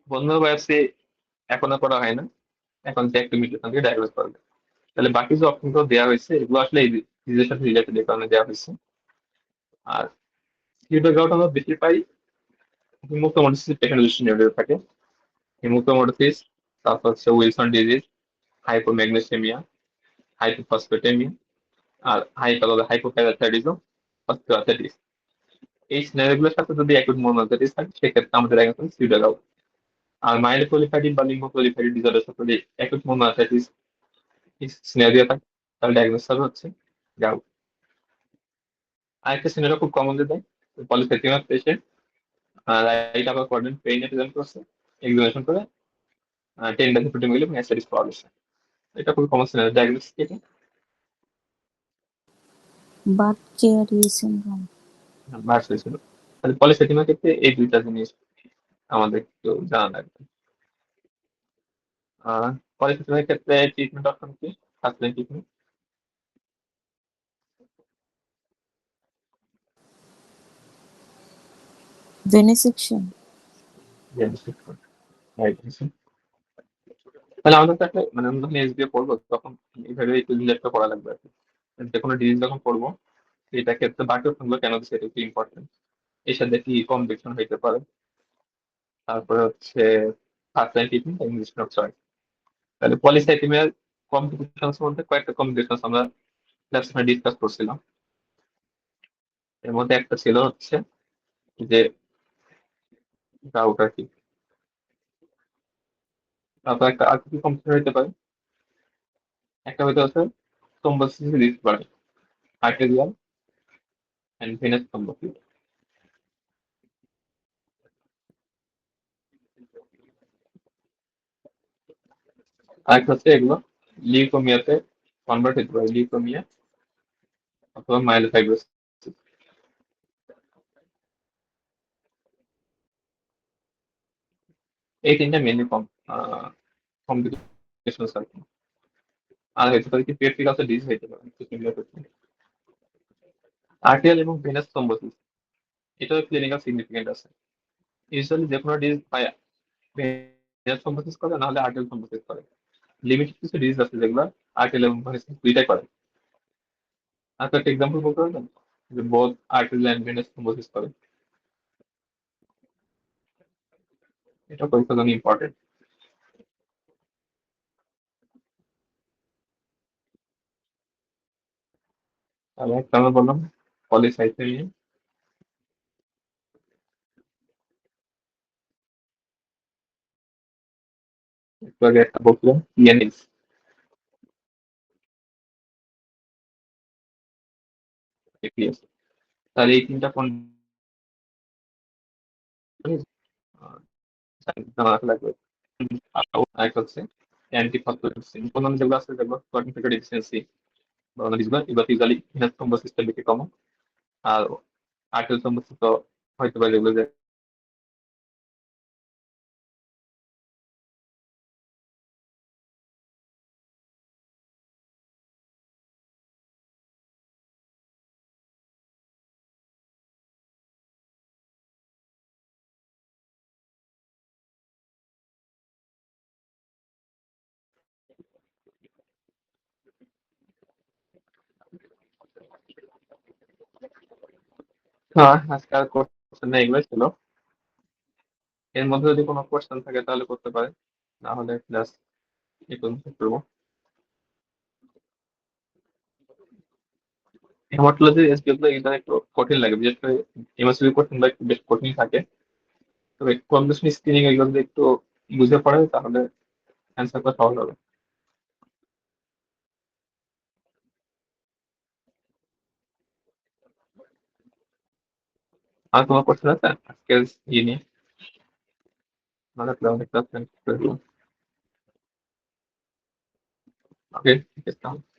বন্ধ বায়োপসি এখনো করা হয় না, এখন যে একটা মিউটেশন দিয়ে ডায়াগনোস করা যায়। তাহলে বাকি যে অপশন গুলো দেওয়া হয়েছে এগুলো আসলে এই ডিজিজের সাথে রিলেটেড, এই কারণে দেওয়া হয়েছে। আর সিউডোগাউট আমরা বেশি পাই হিমোক্রোমাটোসিস পেশেন্ট থাকে। হিমোক্রোমাটোসিস, তারপর হচ্ছে উইলসন ডিজিজ, হাইপোম্যাগনেসিমিয়া, হাইপোফসফেটেমিয়া, আর হাইপোপ্যারাথাইরয়েডিজম, অস্টিওআর্থ্রাইটিস। এই সিনারিওগুলোর সাথে যদি অ্যাকুট মনোনজাইটিস থাকে সেক্ষেত্রে আমাদের একজন সিউডোগাউট। আর মাইলোপ্রলিফেরেটিভ বা লিম্ফোপ্রলিফেরেটিভ ডিসঅর্ডার সাথে যদি অ্যাকুট মনোনজাইটিস সিনারিও থাকে, তাহলে ডায়াগনোস হবে হচ্ছে গাউট। আরেকটা সিনারিও খুব কমন দেয়, polysaccharide patient, right upper quadrant পেইনে প্রেজেন্ট করছে, এক্সামিনেশন করে 10 days প্রোটিন মিলে এবং অ্যাসিডিস পাওয়া গেছে। এটা খুবই কমন সিনারিও, ডায়াগনোস কি এটা? But চেয়ারি syndrome. ভার্স হয়েছিল। তাহলে পলিস্যাকারাইডের ক্ষেত্রে এই দুইটা জিনিস আমাদের একটু জানা লাগবে। পলিস্যাকারাইডের ক্ষেত্রে ট্রিটমেন্ট অপশন কি? First line treatment. ভেনিসেকশন। তাহলে আমাদের কাছে মানে আমরা যখন এসবিএ পড়বো তখন এইভাবে একটু রিলেটটা করা লাগবে আর কি। যে কোনো ডিজিজ যখন পড়বো এটা ক্ষেত্রে বাকি অপশনগুলো কেন দিচ্ছে এটা একটু ইম্পর্টেন্ট। এর সাথে কি কমপ্লিকেশন হইতে পারে, তারপরে হচ্ছে first line treatment English of choice. তাহলে পলিসাইথেমিয়ার কমপ্লিকেশনস মধ্যে কয়েকটা কমপ্লিকেশনস আমরা লাস্ট সময় ডিসকাস করছিলাম। এর মধ্যে একটা ছিল হচ্ছে যে গাউট আর কি। তারপর একটা আর কি কমপ্লিকেশন হইতে পারে, একটা হইতে হচ্ছে থ্রম্বোসিস রিস্ক বাড়ে, আর্টেরিয়াল এন্ড ভেনাস থ্রম্বোসিস। আরেকটা হচ্ছে এগুলো লিউকোমিয়াতে কনভার্ট হতে পারে, লিউকোমিয়া অথবা মাইলোফাইব্রোসিস। এই তিনটা মেনলি কমপ্লিকেশন আর কি। আর হইতে পারে কি পেপটিক আলসার ডিজিজ হইতে পারে, আর্টেরিয়াল এবং ভেনাস থ্রম্বোসিস, এটাও ক্লিনিক্যাল সিগনিফিকেন্ট আছে। ইউজুয়ালি যে কোনো ডিজিজ হয় ভেনাস থ্রম্বোসিস করে, না হলে আর্টেরিয়াল থ্রম্বোসিস করে। লিমিটেড কিছু ডিজিজ আছে যেগুলো আর্টেরিয়াল এবং ভেনাস দুইটাই করে। আর একটা এক্সাম্পল বলতে পারবেন যে both arterial and venous thrombosis করে? এটা পরীক্ষার জন্য ইম্পর্টেন্ট। তাহলে একটা আমরা বললাম পলিসাইথেমিয়া, একটু আগে একটা বলছিলাম পিএনএস। তাহলে এই তিনটা জানা লাগবে। আর একটা হচ্ছে অ্যান্টিফসফোরেসিন, অন্যান্য যেগুলো আছে যেগুলো প্রোটিন থেকে ডিফিসিয়েন্সি, বা অন্য কিছুগুলো, এগুলো ইউজুয়ালি ভেনাস থ্রোম্বোসিসটা বেশি কমন। আর আর্টেরিয়াল থ্রোম্বোসিস তো হয়তো বা যেগুলো যে হ্যাঁ, আজকাল কোশ্চেন এগুলো ছিল। এর মধ্যে যদি কোনো কোশ্চেন থাকে তাহলে করতে পারে, না হলে ক্লাস এই পর্যন্ত করবো। হেমাটোলজির এসপিএফ গুলো এখানে একটু কঠিন লাগে, বিশেষ করে এমএসসিবি কোশ্চেন একটু বেশ কঠিন থাকে। তবে কম্পিটিশন স্ক্রিনিং এগুলো যদি একটু বুঝে পড়ে তাহলে অ্যান্সার করা সহজ হবে। আর তোমার কোশ্চেন আছে আজকের ইয়ে নিয়ে? মানে অনেক ক্লাস ওকে, ঠিক আছে তাহলে।